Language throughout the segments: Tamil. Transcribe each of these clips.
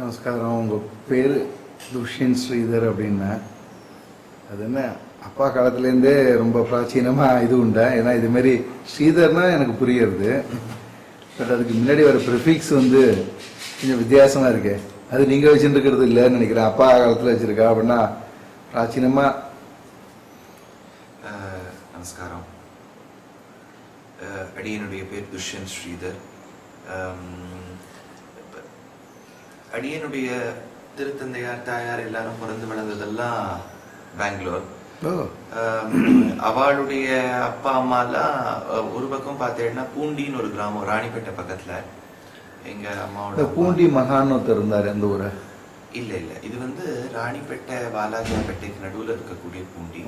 நமஸ்காரம். உங்கள் பேர் துஷ்யன் ஸ்ரீதர் அப்படின்னா அது என்ன அப்பா காலத்துலேருந்தே ரொம்ப பிராச்சீனமாக இது உண்டா? ஏன்னா இதுமாரி ஸ்ரீதர்னா எனக்கு புரியுறது, பட் அதுக்கு முன்னாடி வர ப்ரிஃபிக்ஸ் வந்து கொஞ்சம் வித்தியாசமாக இருக்கு. அது நீங்கள் வச்சுருக்கிறது இல்லைன்னு நினைக்கிறேன். அப்பா காலத்தில் வச்சுருக்கா அப்படின்னா பிராச்சீனமாக. நமஸ்காரம். அடியனுடைய பேர் துஷ்யந்த் ஸ்ரீதர். அடியனுடைய திருத்தந்தையார் தாயார் எல்லாரும் பிறந்து வளர்ந்ததெல்லாம் பெங்களூர். அவளுடைய அப்பா அம்மாலாம் ஒரு பக்கம் பார்த்தேன்னா பூண்டின்னு ஒரு கிராமம் ராணிப்பேட்டை பக்கத்துல. எங்க அம்மாவோட பூண்டி மகான் ஒருத்தர் இருந்தார் அந்த ஊரை. இல்ல இல்ல, இது வந்து ராணிப்பேட்டை வாலாஜாப்பேட்டைக்கு நடுவுல இருக்கக்கூடிய பூண்டி.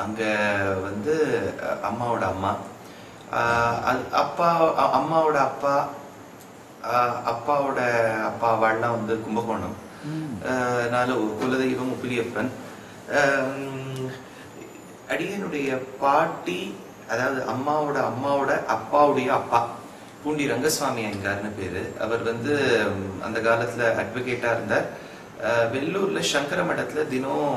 அங்க வந்து அம்மாவோட அம்மா, அப்பா அம்மாவோட அப்பா, அப்பாவோட அப்பாவாள்லாம் வந்து கும்பகோணம். அதனால குலதெய்வம் உப்பிலியப்பன். அடியனுடைய பாட்டி, அதாவது அம்மாவோட அம்மாவோட அப்பாவுடைய அப்பா பூண்டி ரங்கசுவாமி ஐயங்கார்னு பேரு. அவர் வந்து அந்த காலத்துல அட்வொகேட்டா இருந்தார். வெள்ளூர்ல சங்கர மடத்துல தினம்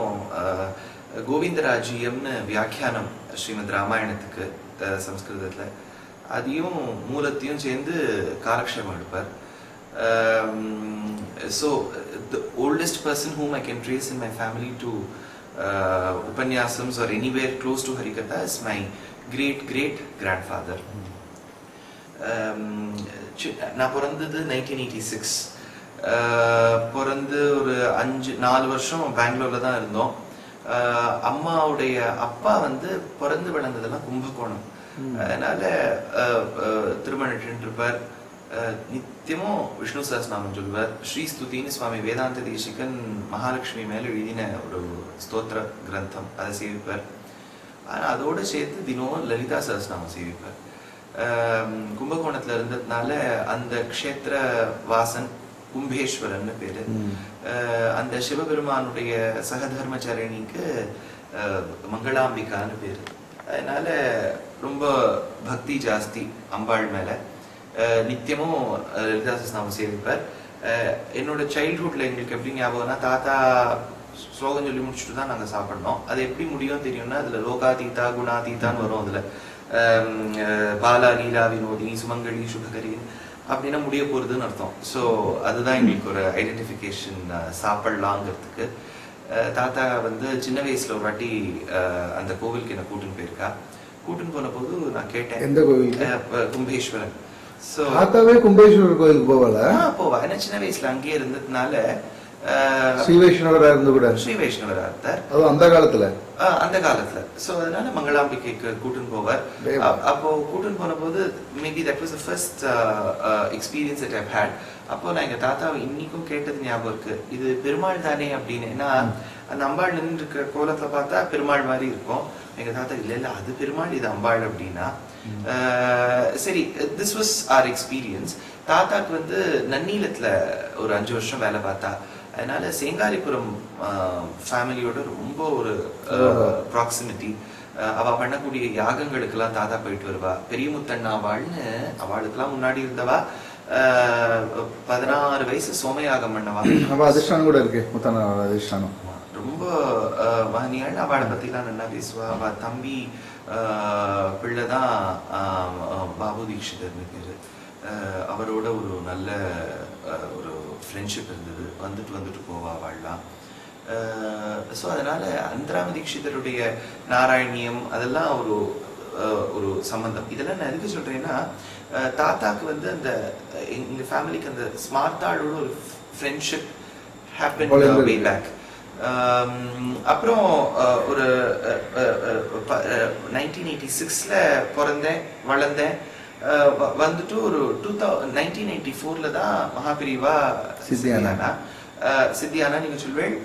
கோவிந்தராஜ்யம்னு வியாக்கியானம் ஸ்ரீமத் ராமாயணத்துக்கு சம்ஸ்கிருதத்துல அதையும் மூலத்தையும் சேர்ந்து காலக்ஷேபம் எடுப்பார். So the oldest person whom I can trace in my family to Upanyasams or anywhere close to Harikatha is my great great grandfather. நான் பிறந்தது 1986. பிறந்து ஒரு 4 வருஷம் பெங்களூர்ல தான் இருந்தோம். அம்மாவுடைய அப்பா வந்து பிறந்து வளர்ந்ததெல்லாம் கும்பகோணம். அதனால திருமணம் இருப்பார். நித்தியமும் விஷ்ணு சஹஸ்ரநாமம் சொல்வார். ஸ்ரீஸ்துதின்னு சுவாமி வேதாந்த தேசிகன் மகாலட்சுமி மேல எழுதின ஒரு ஸ்தோத்திர கிரந்தம், அதை சேவிப்பார். ஆனா அதோட சேர்த்து தினம் லலிதா சஹஸ்ரநாமம் சேவிப்பார். கும்பகோணத்துல இருந்ததுனால அந்த க்ஷேத்திர வாசன் கும்பேஸ்வரன் பேரு. அந்த சிவபெருமானுடைய சகதர்மச்சாரிணிக்கு மங்களாம்பிகான்னு பேரு. அதனால ரொம்ப பக்தி ஜாஸ்தி அம்பாள் மேல. நித்தியமும் லலிதா சஹஸ்ரநாமம் சேவிப்பார். என்னோட சைல்ட்ஹுட்ல எங்களுக்கு எப்படி ஞாபகம்னா, தாத்தா ஸ்லோகம் சொல்லி முடிச்சுட்டு தான் நாங்க சாப்பிடணும். அது எப்படி முடியும் தெரியும்னா, அதுல லோகாதீதா குணாதீதான்னு வரும். அதுல பாலா லீலா வினோதி சுமங்கலி சுபகரி அப்படின்னா முடிய போறதுன்னு அர்த்தம். ஸோ அதுதான் எங்களுக்கு ஒரு ஐடென்டிஃபிகேஷன் சாப்பிடலாங்கிறதுக்கு. தாத்தா வந்து சின்ன வயசுல ஒரு வாட்டி அந்த கோவிலுக்கு என்ன கூட்டுன்னு போயிருக்கா. கூட்டுன்னு போன போது நான் கேட்டேன், எந்த கோவில்? கும்பேஸ்வரன். சோ தாத்தாவே கும்பேஸ்வரர் கோயிலுக்கு போவா. ஏன்னா சின்ன வயசுல அங்கேயே இருந்ததுனால. ஸ்ரீ வைஷ்ணவரா இருந்து கூட ஸ்ரீ வைஷ்ணவரா இருந்தார் அந்த காலத்துல. சோ அதனால மங்களாம்பிகைக்கு கூட்டுன்னு போவார். அப்போ கூட்டுன்னு போன போது maybe that was the first experience that I had. அப்போ நான் எங்க தாத்தாவை இன்னைக்கும் கேட்டது ஞாபகம் இருக்கு, இது பெருமாள் தானே அப்படின்னு. ஏன்னா அந்த அம்பாள் நின்று இருக்கிற கோலத்துல பார்த்தா பெருமாள் மாதிரி இருக்கும். எங்க தாத்தா இல்ல இல்ல அது பெருமாள், இது அம்பாள் அப்படின்னா. சரி, திஸ் வாஸ் ஆர் எக்ஸ்பீரியன்ஸ். தாத்தாக்கு வந்து நன்னீலத்துல ஒரு 5 வருஷம் வேலை பார்த்தா. அதனால சேங்காரிபுரம் ஃபேமிலியோட ரொம்ப ஒரு ப்ராக்சிமிட்டி. அவ பண்ணக்கூடிய யாகங்களுக்கெல்லாம் தாத்தா போயிட்டு வருவா. பெரிய முத்தண்ணாவாள்னு அவளுக்கெல்லாம் முன்னாடி இருந்தவா. 16 வயசு சோமயாகம் பண்ணவா. அதிர்ஷ்டம் கூட இருக்கு முத்தண்ணா அதிர்ஷ்டம். ரொம்ப மகனியாள். அவளை பத்திலாம் நல்லா பேசுவா. அவ தம்பி பிள்ளைதான் பாபு தீட்சிதர்னு பேரு. அவரோட ஒரு நல்ல ஒரு ஃப்ரெண்ட்ஷிப் இருந்தது. வந்துட்டு போவா அவள்லாம். ஸோ அதனால அந்தராம தீட்சிதருடைய நாராயணியம் அதெல்லாம் ஒரு சம்பந்தம். இதெல்லாம் நான் எதுக்கு சொல்றேன்னா, தாத்தாக்கு வந்து அந்த எங்க ஃபேமிலிக்கு அந்த ஸ்மார்த்தாளோட ஒரு ஃப்ரெண்ட்ஷிப் ஹேப்பன் வே பேக். அப்புறம் ஒரு 1986ல பிறந்தேன், வளர்ந்தேன். வந்துட்டு ஒரு 1994ல தான் மகாபிரிவா சித்தியானா நீங்க சொல்வேள்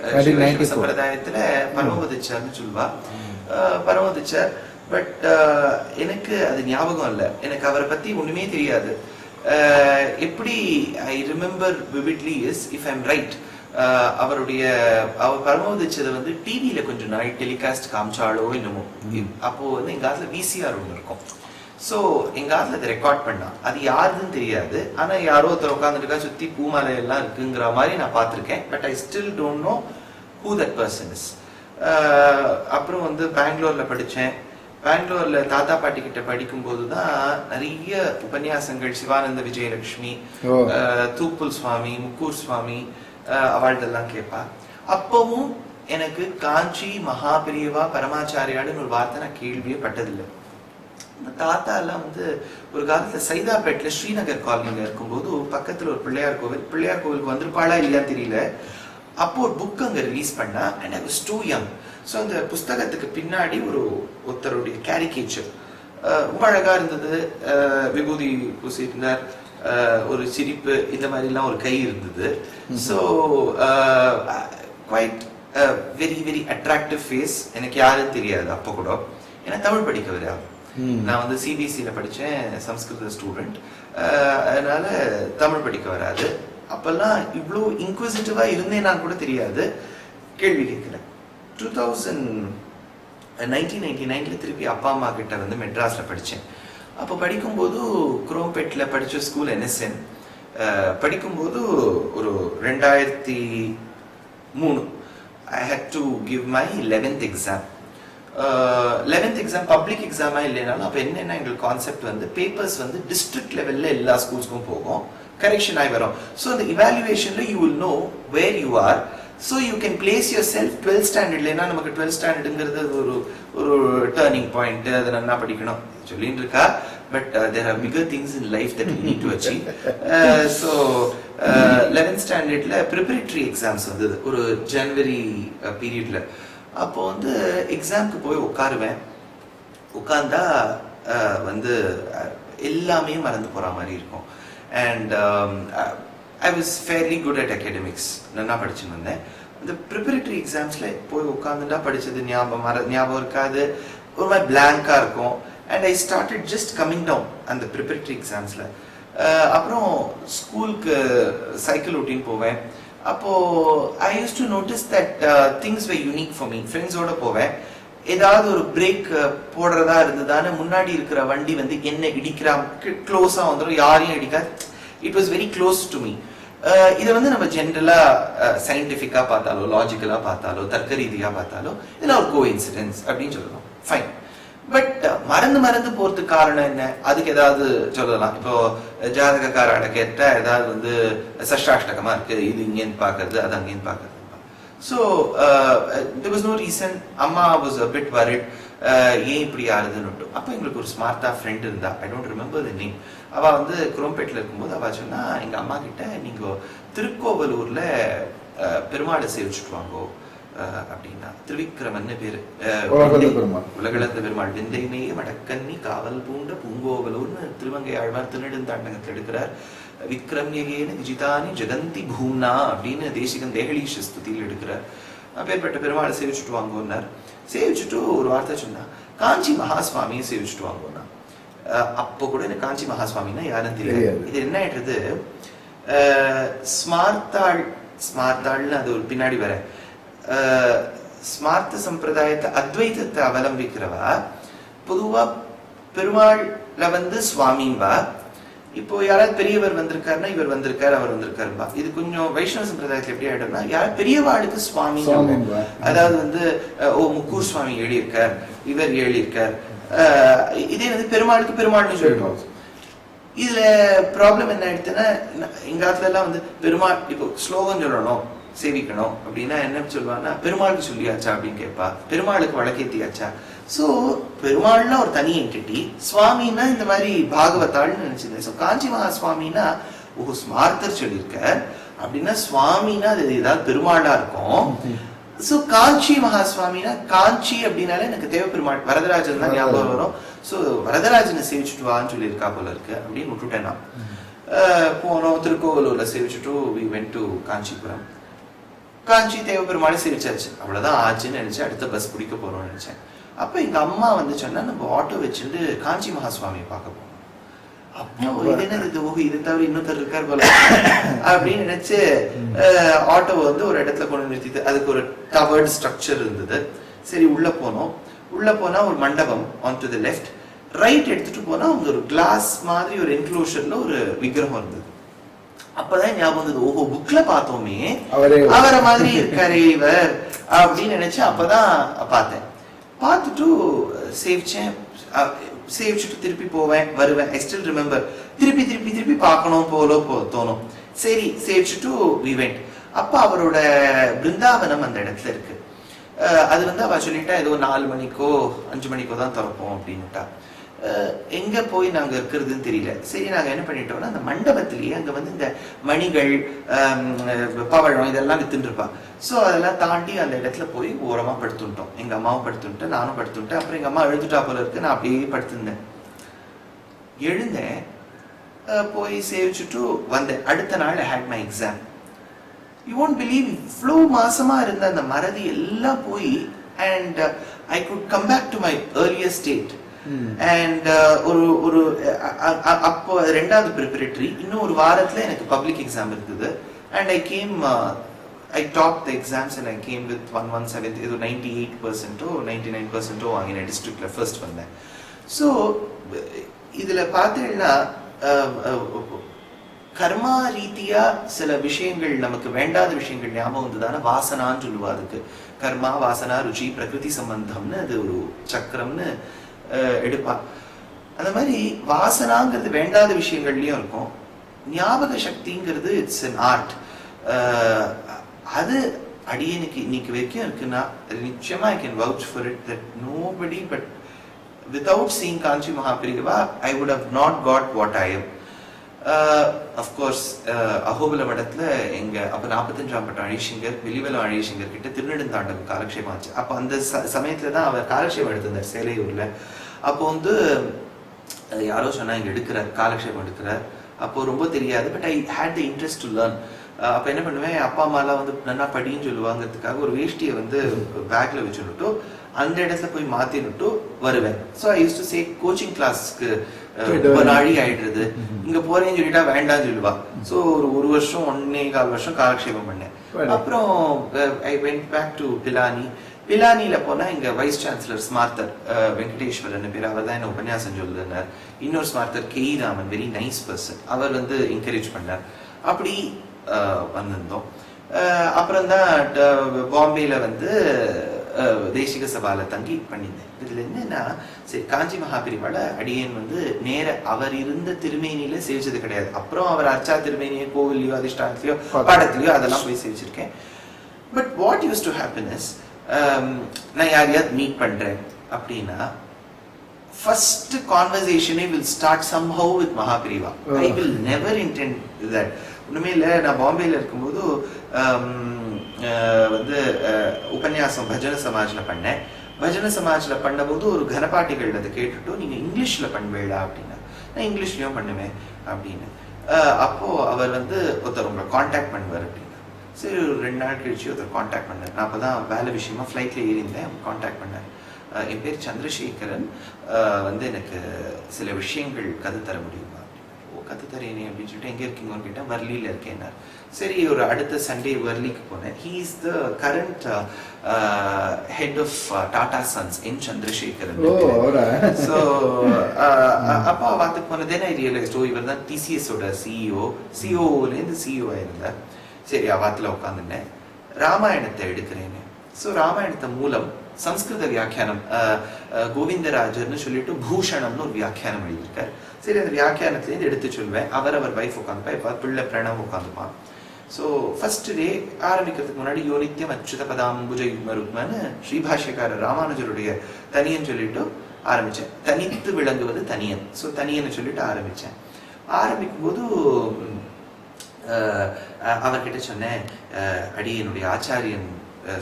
சம்பிரதாயத்துல பரமபதிச்சார்னு சொல்வா. பரமபதிச்சார். பட் எனக்கு அது ஞாபகம் இல்லை. எனக்கு அவரை பத்தி ஒண்ணுமே தெரியாது. எப்படி I remember vividly is, if I'm right, அவர் பரமபதிச்சதை வந்து டிவியில கொஞ்சம் நாள் டெலிகாஸ்ட் காமிச்சாலோ என்னமோ. அப்போ வந்து எங்க காலத்துல விசிஆர் ஒண்ணு இருக்கும். ஸோ எங்க ஆத்துல அதை ரெக்கார்ட் பண்ணா. அது யாருன்னு தெரியாது, ஆனா யாரோ ஒருத்தர் உட்காந்துருக்கா, சுத்தி பூமாலை எல்லாம் இருக்குங்கிற மாதிரி நான் பார்த்துருக்கேன். But I still don't know who that person is. அப்புறம் வந்து பெங்களூர்ல படித்தேன். பெங்களூர்ல தாத்தா பாட்டி கிட்ட படிக்கும்போது தான் நிறைய உபன்யாசங்கள் சிவானந்த விஜயலட்சுமி, தூப்புல் சுவாமி, முக்கூர் சுவாமி அவள்தெல்லாம் கேட்பா. அப்பவும் எனக்கு காஞ்சி மகாபிரியவா பரமாச்சாரியாடுன்னு ஒரு வார்த்தை நான் கேள்வியே பட்டதில்லை. தாத்தா எல்லாம் வந்து ஒரு காலத்துல சைதாப்பேட்ல ஸ்ரீநகர் காலனில இருக்கும்போது பக்கத்துல ஒரு பிள்ளையார் கோவிலுக்கு வந்திருப்பாளா இல்லையான்னு தெரியல. அப்போ ஒரு புக் அங்க ரிலீஸ் பண்ணா. And I was too young. So அந்த புஸ்தகத்துக்கு பின்னாடி ஒருத்தருடைய கேரிகேச்சர் ரொம்ப அழகா இருந்தது. விபூதி பூசியிருந்தார், ஒரு சிரிப்பு, இந்த மாதிரிலாம் ஒரு கை இருந்தது. So quite very very attractive face. எனக்கு யாரும் தெரியாது அப்போ கூட, ஏன்னா தமிழ் படிக்க வராது. நான் வந்து சிபிஎஸ்சியில் படித்தேன், சம்ஸ்கிருத ஸ்டூடெண்ட். அதனால தமிழ் படிக்க வராது. அப்பெல்லாம் இவ்வளோ இன்க்விசிட்டிவாக இருந்தேனான்னு கூட தெரியாது, கேள்வி கேட்கல. 1999 திருப்பி அப்பா அம்மா கிட்ட வந்து மெட்ராஸில் படித்தேன். அப்போ படிக்கும்போது குரோம்பேட்டில் படித்த ஸ்கூல் NSN. படிக்கும்போது ஒரு 2003 I had to give my 11th exam. 11th exam public எக்ஸாமா இல்லைனாலும் அப்போ என்னென்ன எங்களுக்கு கான்செப்ட் வந்து பேப்பர்ஸ் வந்து டிஸ்ட்ரிக்ட் லெவலில் எல்லா ஸ்கூல்ஸ்க்கும் போகும், கரெக்ஷன் ஆகி வரும். ஸோ அந்த இவாலுவேஷனில் you will know where you are. So you can place yourself 12th ஸ்டாண்டர்ட்ல. ஏன்னா நமக்கு 12th ஸ்டாண்டர்டுங்கிறது ஒரு டேர்னிங் பாயிண்ட், அதை நல்லா படிக்கணும் சொல்லிட்டு இருக்கா. But there are bigger things in life that we need to achieve. So 11th ஸ்டாண்டர்ட்ல ப்ரிப்பரேட்டரி எக்ஸாம்ஸ் வந்தது ஒரு ஜனவரி பீரியட்ல. அப்போ வந்து எக்ஸாம்க்கு போய் உட்காருவேன். உட்கார்ந்தா வந்து எல்லாமே மறந்து போகிற மாதிரி இருக்கும். And I was fairly good at academics, நல்லா படிச்சுன்னு வந்தேன். இந்த ப்ரிப்பரேட்டரி எக்ஸாம்ஸில் போய் உட்காந்துட்டா படித்தது ஞாபகம் இருக்காது, ஒரு மாதிரி பிளாங்காக இருக்கும். And I started just coming down அந்த ப்ரிப்பரேட்டரி எக்ஸாம்ஸில். அப்புறம் ஸ்கூலுக்கு சைக்கிள் ஓட்டின்னு போவேன். அப்போ I use to notice that things were unique for me. ஃப்ரெண்ட்ஸோட போவேன், ஏதாவது ஒரு பிரேக் போடுறதா இருந்ததானே முன்னாடி இருக்கிற வண்டி வந்து என்ன இடிக்கிறா, க்ளோஸாக வந்துடும், யாரையும் இடிக்காது. It was very close to me. இதை வந்து நம்ம ஜென்ரலாக சயின்டிஃபிக்காக பார்த்தாலோ, லாஜிக்கலாக பார்த்தாலோ, தர்க்க ரீதியாக பார்த்தாலோ இதெல்லாம் ஒரு கோ இன்சிடென்ஸ் அப்படின்னு சொல்லலாம், ஃபைன். பட் மறந்து போறதுக்கு காரணம் என்ன, அதுக்கு ஏதாவது சொல்லலாம். இப்போ ஜாதகக்காரோட கேட்ட ஏதாவது வந்து சஷ்டாஷ்டகமா இருக்கு, இது இங்கேன்னு பார்க்கறது, அது அங்கேன்னு பார்க்கறது. So there was no reason. அம்மா was a bit worried, ஏன் இப்படி ஆறுதுன்னு. அப்போ எங்களுக்கு ஒரு ஸ்மார்ட்டா ஃப்ரெண்ட் இருந்தா, ஐ டோன்ட் ரிமெம்பர் தி நேம். அவள் வந்து குரோம்பேட்டில் இருக்கும்போது அவள் சொன்னா, எங்கள் அம்மா கிட்ட நீங்கள் திருக்கோவலூர்ல பெருமாளை சேவிச்சுட்டு வாங்கோ அப்படின்னா. திருவிக்கிரமன்னு பேரு, உலகளந்த பெருமாள் விந்தைமையே மடக்கன்னி காவல் பூண்ட பூங்கோவலூர்னு திருவங்கை ஆழ்வார் திருநெடுந்தாண்டகத்தில் எடுக்கிறார். விக்ரம்யேன விஜிதானி ஜெகந்தி பூம்னா அப்படின்னு தேசிகன் தேகலீஷ ஸ்துதியில் எடுக்கிறார். அப்பேற்பட்ட பெருமாளை சேவிச்சுட்டு வாங்கோன்னார். சேவிச்சுட்டு ஒரு வார்த்தை சொன்னா, காஞ்சி மகாஸ்வாமியை சேவிச்சுட்டு வாங்கோன்னா. அப்போ கூட எனக்கு காஞ்சி மகாஸ்வாமின்னா யாரும் தெரியாது. இது என்ன ஆயிடுறது, ஸ்மார்த்தாள்னு அது ஒரு பின்னாடி வர ஸ்மார்த்த சம்பிரதாயத்தை அத்வைதத்தை அவலம்பிக்கிறவா பொதுவா பெருமாள்ல வந்து சுவாமின்பா. இப்போ யாராவது பெரியவர் வந்திருக்காருன்னா இவர் வந்திருக்காரு, அவர் வந்திருக்காருப்பா. இது கொஞ்சம் வைஷ்ணவ சம்பிரதாயத்துல எப்படி ஆயிடும்னா, யாராவது பெரியவாளுக்கு சுவாமி, அதாவது வந்து முக்கூர் சுவாமி எழுதியிருக்கார், இவர் எழுதியிருக்கார். இதே வந்து பெருமாளுக்கு பெருமாள்னு சொல்லிடுவோம். இதுல ப்ராப்ளம் என்ன ஆயிடுச்சுன்னா, எங்க காலத்துல எல்லாம் வந்து பெருமாள் இப்போ ஸ்லோகம் சொல்லணும், சேவிக்கணும் அப்படின்னா என்ன சொல்லுவாங்கன்னா, பெருமாளுக்கு சொல்லியாச்சா அப்படின்னு கேட்பா, பெருமாளுக்கு வழக்கேத்தியாச்சா. ஸோ பெருமாள்னா ஒரு தனி என்டிட்டி, சுவாமின்னா இந்த மாதிரி பாகவதாள்னு நினைச்சிருந்தேன். ஸோ காஞ்சி மகா சுவாமின்னா ஸ்மார்த்தர் சொல்லியிருக்கார் அப்படின்னா, சுவாமின்னா அது ஏதாவது பெருமாளா இருக்கும். ஸோ காஞ்சி மகா சுவாமினா, காஞ்சி அப்படின்னாலே எனக்கு தேவ பெருமாள் வரதராஜன் தான் ஞாபகம் வரும். ஸோ வரதராஜனை சேவிச்சுட்டு வான்னு சொல்லியிருக்கா போல இருக்கு அப்படின்னு விட்டுட்டேன் நான். போனோம், திருக்கோவலூர்ல சேவிச்சுட்டு we went to காஞ்சிபுரம். காஞ்சி தேவ பெருமாளை சேவிச்சாச்சு, அவ்வளவுதான் ஆச்சுன்னு நினைச்சேன். அடுத்த பஸ் பிடிக்க போறோம்னு நினைச்சேன். அப்ப எங்க அம்மா வந்து சொன்னா, நம்ம ஆட்டோ வச்சுட்டு காஞ்சி மகாசுவாமியை பார்க்க போனோம். அப்போ இது என்ன, இது தவிர இன்னொருத்தர் இருக்கார் போல அப்படின்னு நினைச்சு ஆட்டோவை வந்து ஒரு இடத்துல கொண்டு நிறுத்திட்டு, அதுக்கு ஒரு டவர்டு ஸ்ட்ரக்சர் இருந்தது. சரி உள்ள போனோம். உள்ள போனா ஒரு மண்டபம் on to the left, right எடுத்துட்டு போனா அவங்க ஒரு கிளாஸ் மாதிரி ஒரு என்க்ளோஷர்ல ஒரு விக்கிரகம் இருந்தது. அப்பதான் ஞாபகம் வந்தது, ஓஹோ புக்ல பார்த்தோமே அவரை மாதிரி இருக்காரே இவர் அப்படின்னு நினைச்சு அப்பதான் பார்த்தேன். பார்த்துட்டு சேவிச்சுட்டு திருப்பி போவேன் வருவேன். ஐ ஸ்டில் ரிமெம்பர், திருப்பி திருப்பி திருப்பி பார்க்கணும் போல தோணும். சரி சேவிச்சுட்டு we went. அப்ப அவரோட பிருந்தாவனம் அந்த இடத்துல இருக்கு. அது வந்து அவ சொல்லிட்டா ஏதோ 4 மணிக்கோ 5 மணிக்கோ தான் திறப்போம் அப்படின்னுட்டா. எங்க போய் நாங்க இருக்கிறதுன்னு தெரியல. சரி நாங்க என்ன பண்ணிட்டோம்னா அந்த மண்டபத்திலேயே அங்க வந்து இந்த மணிகள் பவழம் இதெல்லாம் வித்துட்டு இருப்பா. ஸோ அதெல்லாம் தாண்டி அந்த இடத்துல போய் ஓரமா படுத்துட்டோம். எங்க அம்மாவும் படுத்துட்டேன், நானும் படுத்துட்டேன். அப்புறம் எங்க அம்மா எழுந்துட்டா போல இருக்கு, நான் அப்படியே படுத்திருந்தேன். எழுந்தேன், போய் சேவிச்சுட்டு வந்தேன். அடுத்த நாள் I had my exam. You won't believe, இவ்வளோ மாசமா இருந்த அந்த மறதி எல்லாம் போய் and I could come back to my earlier state. And ஒரு அப்போ 2வது ப்ரிப்பரேட்டரி, இன்னும் ஒரு வாரத்துல எனக்கு பப்ளிக் எக்ஸாம் இருந்தது. And I topped the exams and I came with 117, ஏதோ 98% 99% வாங்கின டிஸ்ட்ரிக்ட்ல ஃபர்ஸ்ட் வந்தேன். ஸோ இதுல பார்த்தீங்கன்னா கர்மா ரீதியா சில விஷயங்கள் நமக்கு வேண்டாத விஷயங்கள் ஞாபகம் வந்ததான வாசனான்னு சொல்லுவா. அதுக்கு கர்மா வாசனா ருச்சி பிரகிருதி சம்பந்தம்னு அது ஒரு சக்கரம்னு எடுப்பா. அந்த மாதிரி வாசனாங்கிறது வேண்டாத விஷயங்கள்லயும் இருக்கும். ஞாபக சக்திங்கிறது இட்ஸ் an ஆர்ட். அது அடியனுக்கு இன்னைக்கு வரைக்கும் இருக்குன்னா நிச்சயமா I can vouch for it that nobody but without seeing Kanchi Mahaperiyava I would have not got what I am. Of course அஹோபல மடத்துல எங்க அப்ப 45ஆம் பட்ட அழிசிங்கர் வெளிவலம் அழிசிங்கர் கிட்ட திருநெடுந்தாண்டகம் காலக்ஷேபம் ஆச்சு. அப்ப அந்த சமயத்துல தான் அவர் காலக்ஷேபம் எடுத்திருந்தார் சேலையூர்ல. அப்போ வந்து யாரோ சொன்னா இங்க எடுக்கிறார், காலக்ஷேபம் எடுக்கிறார். அப்போ ரொம்ப தெரியாது, but I had the interest to learn. அப்ப என்ன பண்ணுவேன், அப்பா அம்மாலாம் வந்து நல்லா படின்னு சொல்லுவாங்கிறதுக்காக ஒரு வேஷ்டியை வந்து பேக்ல வச்சுட்டு அந்த இடத்துல போய் மாத்தினுட்டு வருவேன். So I use to say coaching கிளாஸ்க்கு ரொம்ப நாழி ஆயிடுறது, இங்க போறேன்னு சொல்லிட்டா வேண்டாம்னு சொல்லுவா. ஸோ ஒரு வருஷம் 1.25 வருஷம் காலக்ஷேபம் பண்ணேன். அப்புறம் ஐ வென்ட் பேக் டு பிலானியில போனா இங்க வைஸ் சான்சலர் ஸ்மார்த்தர் வெங்கடேஸ்வரன் பேர், அவர் தான் என்ன உபன்யாசம் சொல்லுனார். இன்னொரு ஸ்மார்த்தர் K Raman, very nice person, அவர் வந்து என்கரேஜ் பண்ணார். அப்படி வந்திருந்தோம். அப்புறம் தான் பாம்பேல வந்து தேசிக சபால தங்கி பண்ணியிருந்தேன். இதுல என்னன்னா, சரி காஞ்சி மகாபெரிவால அடியேன் வந்து நேர அவர் இருந்த திருமேனியில சேவிச்சது கிடையாது. அப்புறம் அவர் அர்ச்சா திருமேனியோ கோவில்லையோ அதிஷ்டானத்திலயோ பாடத்திலயோ அதெல்லாம் போய் சேவிச்சிருக்கேன். But what use to happen is, நான் யாரையாவது மீட் பண்றேன் அப்படின்னா first conversation will start somehow with Mahaperiyava. I will never intend that. ஒண்ணுமே இல்லை, நான் பாம்பேல இருக்கும்போது வந்து உபன்யாசம் பஜன சமாஜ்ல பண்ணேன். பஜன சமாஜ்ல பண்ணும்போது ஒரு கனபாட்டிகள் அதை கேட்டுட்டு நீங்க இங்கிலீஷ்ல பண்ணுவேடா அப்படின்னா, நான் இங்கிலீஷ்லயும் பண்ணுவேன் அப்படின்னு. அப்போ அவர் வந்து ஒருத்தர் உங்களை கான்டாக்ட் பண்ணுவார் அப்படின்னா, சரி ஒரு 2 நாள் கழிச்சு ஒருத்தர் கான்டாக்ட் பண்ணார். நான் அப்பதான் வேலை விஷயமா ஃப்ளைட்ல ஏறிந்தேன், கான்டாக்ட் பண்ணார். என் பேர் சந்திரசேகரன், வந்து எனக்கு சில விஷயங்கள் கதை தர முடியுமா? கத்து தரேனே அப்படின்னு சொல்லிட்டு, எங்க இருக்கீங்கன்னு கேட்டேன். வர்லியில இருக்கேன்னார். சரி ஒரு அடுத்த சண்டே வர்லிக்கு போனேன். He is the current head of Tata Sons N Chandrasekaran. So அப்பா வாத்துக்கு போனதே நான் ரியலைஸ்ட், இவர் தான் டிசிஎஸ் ஓட சிஓலேருந்து சிஓ ஆயிருந்தார். சரி அவாத்துல உட்காந்துட்டேன், ராமாயணத்தை எடுக்கிறேன்னு. ஸோ ராமாயணத்தை மூலம் சம்ஸ்கிருத வியாக்கியானம் கோவிந்தராஜர்னு சொல்லிட்டு பூஷணம்னு ஒரு வியாக்கியானம் எழுதியிருக்கார். சரி அந்த வியாக்கியானத்துலேருந்து எடுத்து சொல்வேன். அவர் வைஃப் உட்காந்துப்பா, இப்போ பிள்ளை பிரணவ் உட்காந்துப்பான். ஸோ ஃபர்ஸ்ட் டே ஆரம்பிக்கிறதுக்கு முன்னாடி யோனித்யம் அச்சுத பதாம்புஜ யுக்மருக்மன்னு ஸ்ரீபாஷ்யக்காரர் ராமானுஜருடைய தனியன் சொல்லிட்டு ஆரம்பித்தேன். தனித்து விளங்குவது தனியன். ஸோ தனியன்னு சொல்லிட்டு ஆரம்பித்தேன். ஆரம்பிக்கும் போது அவர்கிட்ட சொன்னேன், அடி என்னுடைய ஆச்சாரியன்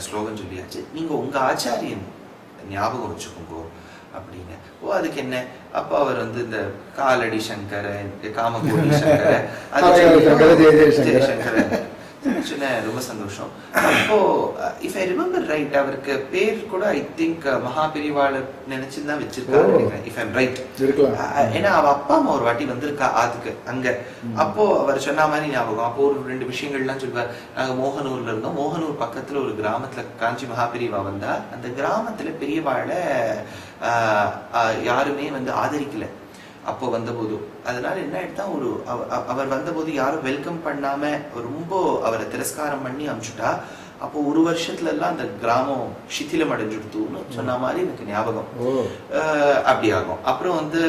ஸ்லோகம் சொல்லியாச்சு, நீங்க உங்க ஆச்சாரியன் ஞாபகம் வச்சுக்கோங்க அப்படின்னு. ஓ அதுக்கு என்ன? அப்ப அவர் வந்து இந்த காலடி சங்கர, காமகோடி சங்கர, ஜெயசங்கர, சொன்ன ரொம்ப சந்தோஷம். அப்போ இஃப் ஐ ரிமெம்பர் ரைட், அவருக்கு பேர் கூட ஐ திங்க் மகாபெரிவாளர் நினைச்சுதான் வச்சிருக்காரு நினைக்கிறேன், இஃப் ஐம் ரைட். ஏன்னா அவ அப்பா அம்மா ஒரு வாட்டி வந்திருக்கா ஆத்துக்கு அங்க. அப்போ அவர் சொன்ன மாதிரி ஞாபகம். அப்போ ஒரு 2 விஷயங்கள்லாம் சொல்லுவார். நாங்க மோகனூர்ல இருந்தோம். மோகனூர் பக்கத்துல ஒரு கிராமத்துல காஞ்சி மகாபெரிவா வந்தா, அந்த கிராமத்துல பெரியவாளை யாருமே வந்து ஆதரிக்கல அப்போ வந்தபோது. அதனால என்ன ஆயிடுதா, ஒரு அவர் வந்தபோது யாரும் வெல்கம் பண்ணாம ரொம்ப அவரை திரஸ்காரம் பண்ணி அனுப்பிச்சுட்டா. அப்போ 1 வருஷத்துல எல்லாம் அந்த கிராமம் சிथिலம் அடைஞ்சுடுத்துன்னு சொன்ன மாதிரி எனக்கு ஞாபகம். அப்படி ஆகும். அப்புறம் வந்து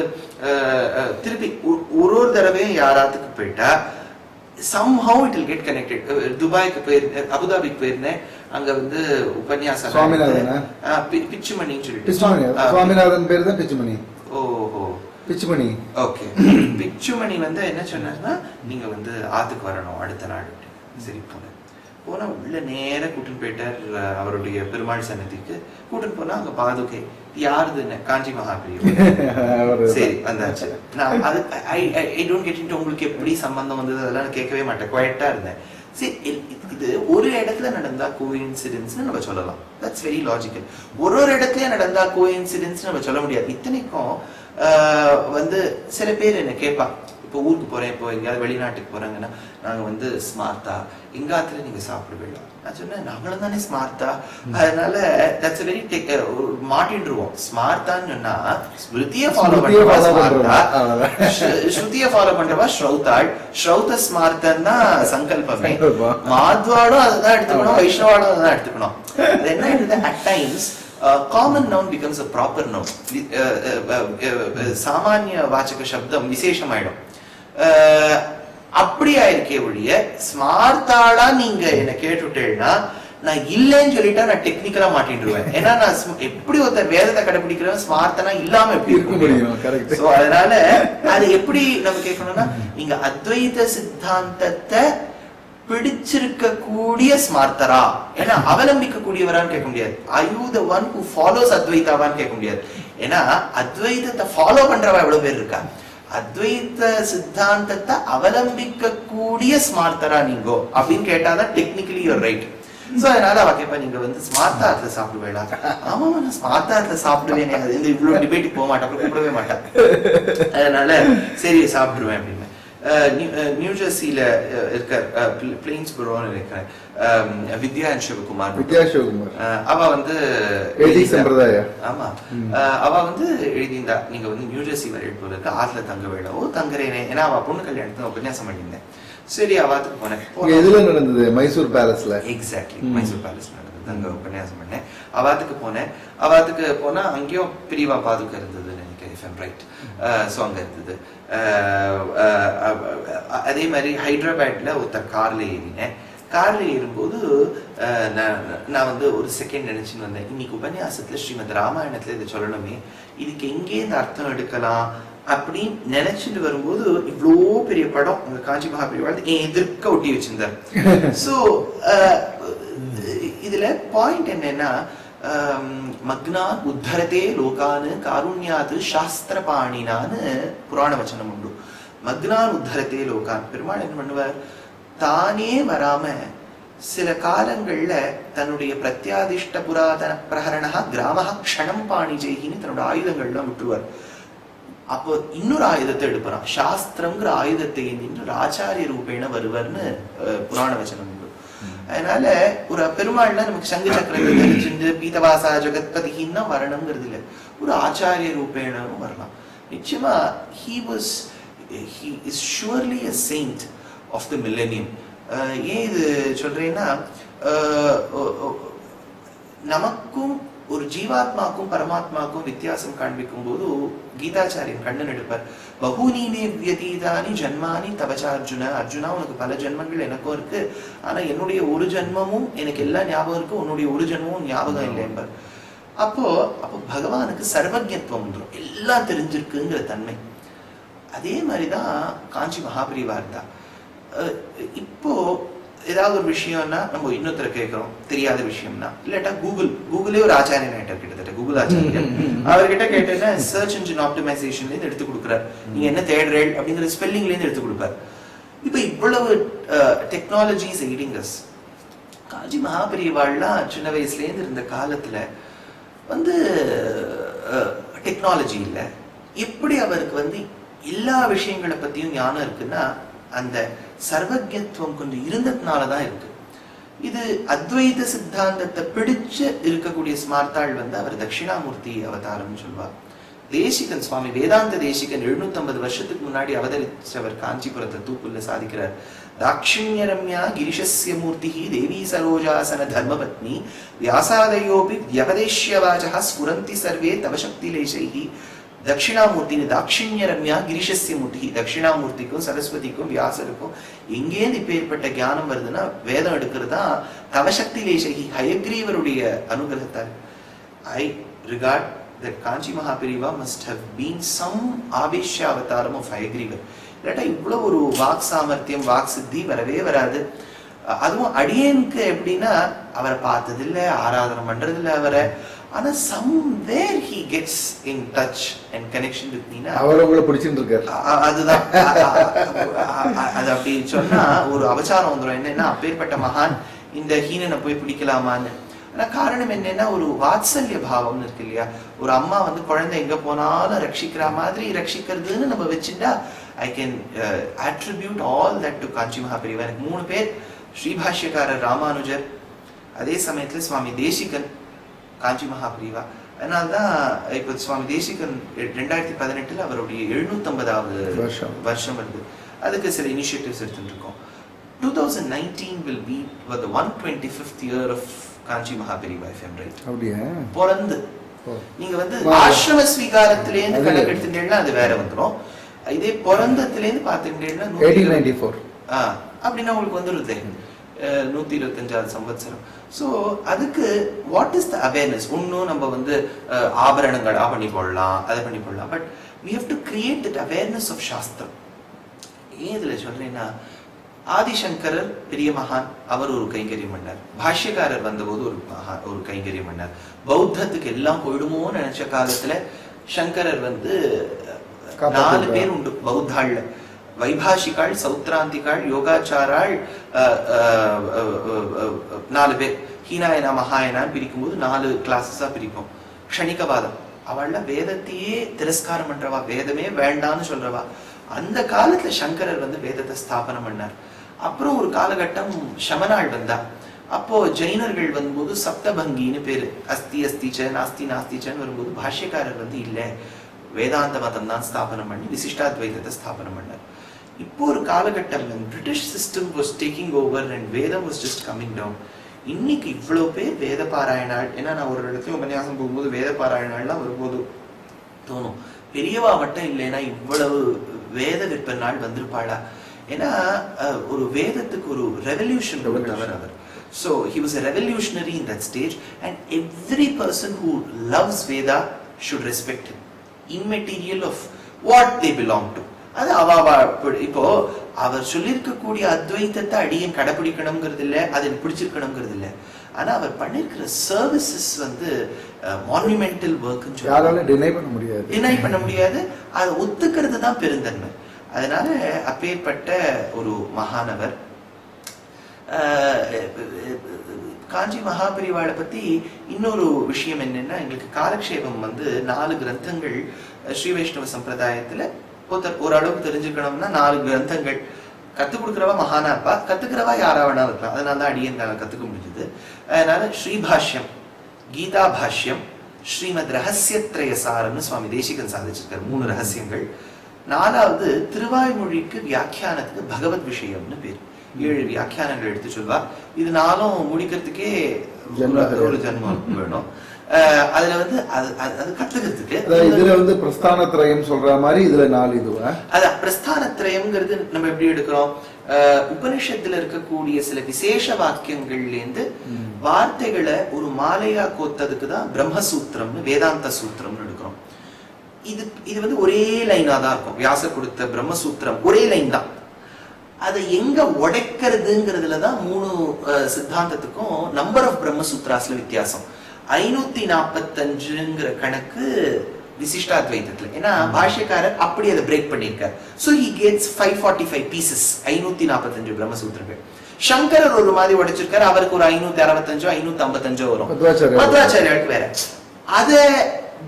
திருப்பி ஒரு தடவையும் யாராத்துக்கு போயிட்டா somehow it will get connected. துபாய்க்கு போயிருந்தேன், அபுதாபிக்கு போயிருந்தேன். அங்க வந்து உபன்யாசம் பிச்சுமணின்னு சொல்லிட்டு, சுவாமிநாதன் பேர் தான் பிச்சுமணி. ஓஹோ, பிச்சுமணி. ஓகே. பிச்சுமணி வந்து என்ன சொன்னாருன்னா, நீங்க வந்து ஆத்துக்கு வரணும் அடுத்த நாள். சரி போனா உள்ள நேர கூட்டின்னு போயிட்டார் அவருடைய பெருமாள் சன்னதிக்கு. கூட்டின்னு போனா அங்க பாதுகை யாருதுன்னு காஞ்சி மகாபெரிவா. சரி வந்தாச்சு. நான் அது ஐ டோன்ட் கெட் இன்டு உங்களுக்கு எப்படி சம்பந்தம் வந்தது அதெல்லாம் கேட்கவே மாட்டேன், குவைட்டா இருந்தேன். சரி, இது ஒரு இடத்துல நடந்தா கோஇன்சிடென்ஸ் நம்ம சொல்லலாம், தட்ஸ் வெரி லாஜிக்கல். ஒரு இடத்துல நடந்தா கோஇன்சிடென்ஸ் நம்ம சொல்ல முடியாது. இத்தனைக்கும் வந்து சில பேர் என்ன கேட்பாங்க, இப்போ ஊருக்கு போறேன், இப்போ எங்கேயாவது வெளிநாட்டுக்கு போறாங்கன்னா, நாங்க வந்து ஸ்மார்த்தா எங்காத்துல நீங்க சாப்பிடுவீங்களா? நான் சொன்னேன், நாங்களும் தானே ஸ்மார்த்தா. அதனால தட்ஸ் வெரி மாட்டின்றுவோம். ஸ்மார்த்தான்னு சொன்னா ஸ்மிருதியை ஃபாலோ பண்றவா ஸ்மார்த்தா, ஸ்ருதியை ஃபாலோ பண்றவா ஸ்ரௌத்தாள். ஸ்ரௌத ஸ்மார்த்தன்னா சங்கல்பமே. மாத்வாடும் அதுதான் எடுத்துக்கணும், வைஷ்ணவாடும் அதுதான் எடுத்துக்கணும். என்ன ஆயிடுது, at times common noun becomes a proper noun. சாமானிய வாச்சக சப்தம் விசேஷமாயிடும். அப்படியா இருக்கே ஒழிய ஸ்மார்த்தாளா நீங்க என்ன கேட்டுட்டேன்னா, நான் இல்லைன்னு சொல்லிட்டா நான் டெக்னிக்கலா மாட்டிடுவேன். ஏன்னா நான் எப்படி ஒருத்தர் வேதத்தை கடைபிடிக்கிறேன் ஸ்மார்த்தனா இல்லாம எப்படி இருக்க முடியும்? சோ அதனால அது எப்படி நம்ம கேட்கணும்னா, நீங்க அத்வைத சித்தாந்தத்தை பிடிச்சிருக்க கூடிய ஸ்மார்த்தரா, ஏன்னா அவலம்பிக்க கூடியவரான்னு கேட்க முடியாது. Are you the one who follows அத்வைதாவான்னு கேட்க முடியாது. ஏன்னா அத்வைதத்தை ஃபாலோ பண்றவா எவ்வளவு பேர் இருக்கா. அத்வைத சித்தாந்தத்தை அவலம்பிக்க கூடிய ஸ்மார்த்தரா நீங்கோ அப்படின்னு கேட்டாதான் டெக்னிக்கலி யூர் ரைட். சோ அதனால அவ கேட்பா, நீங்க வந்து ஸ்மார்த்தாத்துல சாப்பிடுவேடா? ஆமா, நான் ஸ்மார்த்தாத்துல சாப்பிடுவேன். இந்த இவ்வளவு டிபேட்டுக்கு போக மாட்டேன், அப்புறம் கூப்பிடவே மாட்டேன். அதனால சரி சாப்பிடுவேன் அப்படின்னு. நியூ ஜெர்சியில இருக்க பிளேன்ஸ்பரோன்னு இருக்கிறேன் வித்யா சிவகுமார். அவ வந்து ஆமா, அவ வந்து எழுதியிருந்தா, நீங்க வந்து நியூ ஜெர்சி வரை போறதுக்கு ஆத்துல தங்க வேடவோ தங்குறேனே. ஏன்னா அவ பொண்ணு கல்யாணத்துல உபன்யாசம் பண்ணியிருந்தேன். சரி அவாத்துக்கு போனேன். எதுல நடந்தது? மைசூர் பேலஸ்ல. எக்ஸாக்ட்லி, மைசூர் பேலஸ் நடந்தது. அங்க உபன்யாசம் பண்ணேன். அவாத்துக்கு போனேன். அவாத்துக்கு போனா அங்கேயும் பிரிவா பாதுகா இருந்தது நினைக்கிறேன், இஃப் ஐம் ரைட். ஸோ அங்க இருந்தது. அதே மாதிரி ஹைதராபாத்ல ஒருத்தர் கார்ல ஏறினேன். கார்ல ஏறும்போது நான் வந்து ஒரு செகண்ட் நினைச்சுன்னு வந்தேன், இன்னைக்கு உபன்யாசத்துல ஸ்ரீமத் ராமாயணத்துல இதை சொல்லணுமே, இதுக்கு எங்கே இந்த அர்த்தம் எடுக்கலாம் அப்படின்னு நினைச்சிட்டு வரும்போது இவ்வளோ பெரிய படம் உங்க காஞ்சி மகாபெரிவா எதிர்க்க ஒட்டி வச்சிருந்தார். ஸோ இதுல பாயிண்ட் என்னன்னா, மக்னான் உத்தரதே லோகான்னு காருண்யாது சாஸ்திர பாணினான்னு புராண வச்சனம் உண்டு. மக்னான் உத்தரதே லோகான், பெருமாள் என்ன பண்ணுவார், தானே வராம சில காலங்கள்ல தன்னுடைய பிரத்யாதிஷ்ட புராதன பிரகரணா கிராமஹா க்ஷணம் பாணிஜெய்கின்னு தன்னோட ஆயுதங்கள்லாம் விட்டுருவார். அப்போ இன்னொரு ஆயுதத்தை எடுப்பாராம், சாஸ்திரம்ங்கிற ஆயுதத்தை நின்று ஆச்சாரிய ரூபேண வருவர்னு புராண வச்சனம். அதனால ஒரு பெருமாள்னா நமக்கு சங்கு சக்கரத்தை தெரிஞ்சுட்டு பீதவாசா ஜெகத்பதினா வரணுங்கிறது இல்லை, ஒரு ஆச்சாரிய ரூபேணும் வரலாம். நிச்சயமா he is surely a saint of the millennium. ஏன் இது சொல்றேன்னா, நமக்கும் ஒரு ஜீவாத்மாக்கும் பரமாத்மாக்கும் வித்தியாசம் காண்பிக்கும் போது கீதாச்சாரியன் கண்ணன் எடுப்பார். பகூனீனே வியதீதானி ஜன்மானி தவச்ச அர்ஜுன, அர்ஜுனா உனக்கு பல ஜென்மங்கள் எனக்கும் இருக்கு, ஆனா என்னுடைய ஒரு ஜென்மமும் எனக்கு எல்லாம் ஞாபகம் இருக்கு, உன்னுடைய ஒரு ஜென்மமும் ஞாபகம் இல்லை என்பார். அப்போ பகவானுக்கு சர்வஜத்துவம் வந்துடும், எல்லாம் தெரிஞ்சிருக்குங்கிற தன்மை. அதே மாதிரிதான் காஞ்சி மகாபெரிவா இருந்தா. இப்போ ஏதாவது ஒரு விஷயம்னா நம்ம இன்னொருத்தரை கேட்கிறோம், தெரியாத விஷயம்னா, இல்லாட்டா கூகுளே ஒரு ஆச்சாரியன் ஆயிட்டார், கிட்டத்தட்ட கூகுள் ஆச்சாரியன். அவர்கிட்ட கேட்டேன்னா சர்ச் இன்ஜின் ஆப்டிமைசேஷன்ல இருந்து எடுத்து கொடுக்குறாரு. நீங்க என்ன தேடுறேன் அப்படிங்கிற ஸ்பெல்லிங்ல இருந்து எடுத்து கொடுப்பாரு. இப்ப இவ்வளவு டெக்னாலஜிஸ் எய்டிங் அஸ். காஞ்சி மகாபெரிவாள்லாம் சின்ன வயசுலேருந்து இருந்த காலத்துல வந்து டெக்னாலஜி இல்லை. எப்படி அவருக்கு வந்து எல்லா விஷயங்களை பத்தியும் ஞானம் இருக்குன்னா அந்த சர்வஜத்துவம் கொஞ்சம் இருந்ததுனாலதான் இருக்கு. இது அத்வைத சித்தாந்தத்தை பிடிச்சு இருக்கக்கூடிய ஸ்மார்த்தாள் வந்து அவர் தட்சிணாமூர்த்தி அவதாரம்னு சொல்வார். தேசிகன் சுவாமி வேதாந்த தேசிகன் 750 வருஷத்துக்கு முன்னாடி அவதரிச்சவர் காஞ்சிபுரத்தை தூக்குள்ள சாதிக்கிறார். தாட்சிண்யரம்யா கிரிஷஸ்ய மூர்த்தி தேவி சரோஜாசன தர்மபத்னி வியாசாதயோபி வியபதேஷ்யவாச்சः ஸ்புரந்தி சர்வே தவ சக்திலேஷைஹி. தட்சிணாமூர்த்தின்னு தாட்சிண்யரம்யா கிரிஷஸ்ய மூர்த்தி. தட்சிணாமூர்த்திக்கும் சரஸ்வதிக்கும் வியாசருக்கும் எங்கேருந்து இப்பேற்பட்ட ஞானம் வருதுன்னா வேதம் எடுக்கிறது தான் தவசக்தி லேசகி ஹயக்ரீவருடைய அனுகிரகத்தால். ஐ regard that Kanchi Mahaperiva must have been some Aveshya அவதாரம் of ஹயக்ரீவர். இல்லாட்டா இவ்வளவு ஒரு வாக் சாமர்த்தியம் வாக் சித்தி வரவே வராது. அதுவும் அடியேனுக்கு எப்படின்னா அவரை பார்த்ததில்லை, ஆராதனை பண்றதில்லை அவரை. ஆனா somewhere he gets in touch and connection with me. அவர் உங்களை பிடிச்சிட்டு இருக்காரு. அதுதான் அது அப்படி சொன்னா ஒரு அவசாரம் வந்துடும். என்னன்னா அப்பேற்பட்ட மகான் இந்த ஹீனனை போய் பிடிக்கலாமான்னு. ஆனா காரணம் என்னன்னா ஒரு வாத்சல்ய பாவம்னு இருக்கு இல்லையா. ஒரு அம்மா வந்து குழந்தை எங்க போனாலும் ரட்சிக்கிற மாதிரி ரட்சிக்கிறதுன்னு நம்ம வச்சுட்டா I can attribute all that to Kanchi Mahaperiva. எனக்கு 3 பேர், ஸ்ரீபாஷ்யக்காரர் ராமானுஜர், அதே சமயத்துல சுவாமி தேசிகன், காஞ்சி மகாபெரிவா. அதனால்தான் இப்ப சுவாமி தேசிகன் 2018 அவருடைய 750வது வருஷம் வருது. அதுக்கு சில இனிஷியேட்டிவ்ஸ் எடுத்துட்டு இருக்கோம். 2019 will be the 125th year of Kanchi Maha Periyava, if I'm right. அப்படியே பிறந்து நீங்க வந்து ஆசிரம ஸ்வீகாரத்திலேருந்து கணக்கு எடுத்துட்டீங்கன்னா அது வேற வந்துடும். இதே பிறந்தத்திலேருந்து பாத்துக்கிட்டீங்கன்னா 1894 அப்படின்னா உங்களுக்கு வந்துருது 125வது சம்வத்சரம். ஸோ அதுக்கு வாட் இஸ் த அவேர்னஸ்? ஒன்னும் நம்ம வந்து ஆபரணங்களா பண்ணி போடலாம், அதை பண்ணி போடலாம். But we have to create that awareness of சாஸ்திரம். ஏன் இதுல சொல்றேன்னா ஆதிசங்கரர் பெரிய மகான், அவர் ஒரு கைங்கரியம் பண்ணார். பாஷ்யக்காரர் வந்தபோது ஒரு கைங்கரியம் பண்ணார். பௌத்தத்துக்கு எல்லாம் போயிடுமோன்னு நினைச்ச காலத்துல சங்கரர் வந்து 4 பேர் உண்டு பௌத்தாள்ல. வைபாஷிகாள், சௌத்ராந்திகாள், யோகாச்சாராள், 4 பேர். ஹீனாயனா மகாயனான்னு பிரிக்கும் போது 4 கிளாஸஸா பிரிப்போம். க்ஷணிகவாதம், அவள்ல வேதத்தையே திரஸ்காரம் பண்றவா, வேதமே வேண்டான்னு சொல்றவா. அந்த காலத்துல சங்கரர் வந்து வேதத்தை ஸ்தாபனம் பண்ணார். அப்புறம் ஒரு காலகட்டம் சமனாள் வந்தா. அப்போ ஜெயினர்கள் வரும்போது சப்தபங்கின்னு பேரு, அஸ்தி அஸ்திச்ச நாஸ்தி நாஸ்திச்சன்னு வரும்போது பாஷ்யக்காரர் வந்து இல்ல வேதாந்த மதம் தான் ஸ்தாபனம் பண்ணி விசிஷ்டாத்வைதத்தை ஸ்தாபனம் பண்ணார். இப்போ ஒரு காலகட்டம் British system was taking over and வேதம் வாஸ் ஜஸ்ட் கம்மிங் டவுன். இன்னைக்கு இவ்வளவு பேர் வேத பாராயணாள். ஏன்னா நான் ஒரு இடத்துல உபன்யாசம் போகும்போது வேத பாராயணாள்லாம் வரும்போது தோணும், பெரியவா மட்டும் இல்லைன்னா இவ்வளவு வேத விற்பனாள் வந்திருப்பாளா? ஏன்னா ஒரு வேதத்துக்கு ஒரு ரெவல்யூஷன் கொடுத்தவர் அவர். So he was a revolutionary in that stage, and every person who loves Veda should respect him, immaterial of what they belong to. அது அவாவா. இப்போ அவர் சொல்லியிருக்கக்கூடிய அத்வைத்தத்தை அடியன் கடைபிடிக்கணுங்கிறது இல்லை, அது எனக்கு பிடிச்சிருக்கணுங்கிறது இல்லை. ஆனா அவர் பண்ணிருக்கிற சர்வீசஸ் வந்து மானுமெண்டல் ஒர்க், யாரால டினை பண்ண முடியாது. அதை ஒத்துக்கிறது தான் பெருந்தன்மை. அதனால அப்பேற்பட்ட ஒரு மகானவர். காஞ்சி மகாபெரிவாளை பத்தி இன்னொரு விஷயம் என்னன்னா, எங்களுக்கு காலக்ஷேபம் வந்து 4 கிரந்தங்கள் ஸ்ரீ வைஷ்ணவ சம்பிரதாயத்துல ஓரளவுக்கு தெரிஞ்சுக்கணும்னா 4 கிரந்தங்கள். கத்துக் கொடுக்குறவா மகானா இருப்பா, கத்துக்கிறவா யாரா வேணா இருக்கலாம். அதனால தான் அடியன் கத்துக்க முடிஞ்சது. அதனால ஸ்ரீபாஷ்யம், கீதா பாஷ்யம், ஸ்ரீமத் ரகசியத்ரயசாரம்னு சுவாமி தேசிகன் சாதிச்சிருக்காரு. 3 ரகசியங்கள். 4வது திருவாய்மொழிக்கு வியாக்கியானத்துக்கு பகவத் விஷயம்னு பேர். 7 வியாக்கியானங்கள் எடுத்து சொல்வார். இது 4ம் முடிக்கிறதுக்கே ஒரு ஜன்மம் வேணும். அதுல வந்து அது கத்துக்கிறதுக்கு இதுல வந்து பிரஸ்தானத்ரயம் சொல்ற மாதிரி இதுல 4 இதுவா? அதான் பிரஸ்தானத்ரயம்ங்கிறது நம்ம எப்படி எடுக்கிறோம்? உபனிஷத்துல இருக்கக்கூடிய சில விசேஷ வாக்கியங்கள்ல இருந்து வார்த்தைகளை ஒரு மாலையா கோத்ததுக்கு தான் பிரம்மசூத்திரம்னு வேதாந்த சூத்திரம்னு எடுக்கிறோம். இது வந்து ஒரே லைனா தான் இருக்கும். வியாசர் கொடுத்த பிரம்மசூத்திரம் ஒரே லைன் தான். அதை எங்க உடைக்கிறதுங்கிறதுலதான் 3 சித்தாந்தத்துக்கும் நம்பர் ஆஃப் பிரம்மசூத்ராஸ்ல வித்தியாசம். 545ங்கிற கணக்கு விசிஷ்டாத்வைதத்துல. ஏன்னா பாஷ்யக்காரர் அப்படி அதை பிரேக் பண்ணியிருக்கார். So he gets 545 pieces, 545 பிரம்மசூத்திரங்கள். சங்கரர் ஒரு மாதிரி உடைச்சிருக்காரு, அவருக்கு ஒரு 565 555 வரும். மத்வாச்சாரியாருக்கு வேற. அத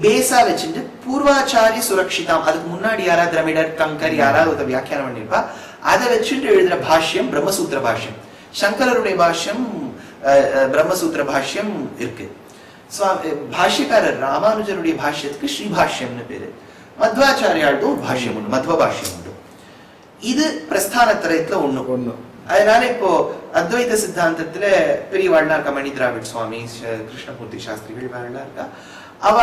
பேஸா வச்சுட்டு பூர்வாச்சாரிய சுரக்ஷிதாம், அதுக்கு முன்னாடி யாராவது திரமிடர் கங்கர் யாராவது ஒரு வியாக்கியானம் பண்ணிருப்பா, அதை வச்சுட்டு எழுதுற பாஷ்யம் பிரம்மசூத்திர பாஷ்யம். சங்கரருடைய பாஷ்யம் பிரம்மசூத்திர பாஷ்யம் இருக்கு. பாஷ்யக்காரர் ராமானுஜருடைய பாஷ்யத்துக்கு ஸ்ரீபாஷ்யம்னு பேரு. மத்வாச்சாரியாளுக்கு ஒரு பாஷ்யம் உண்டு, மத்வ பாஷ்யம் உண்டு. இது பிரஸ்தானத்திரயத்துல ஒண்ணு. அதனால இப்போ அத்வைத சித்தாந்தத்துல பெரியவாழ்னா இருக்கா, மணி திராவிட் சுவாமி, கிருஷ்ணமூர்த்தி சாஸ்திரிகள் வாழலாம் இருக்கா. அவ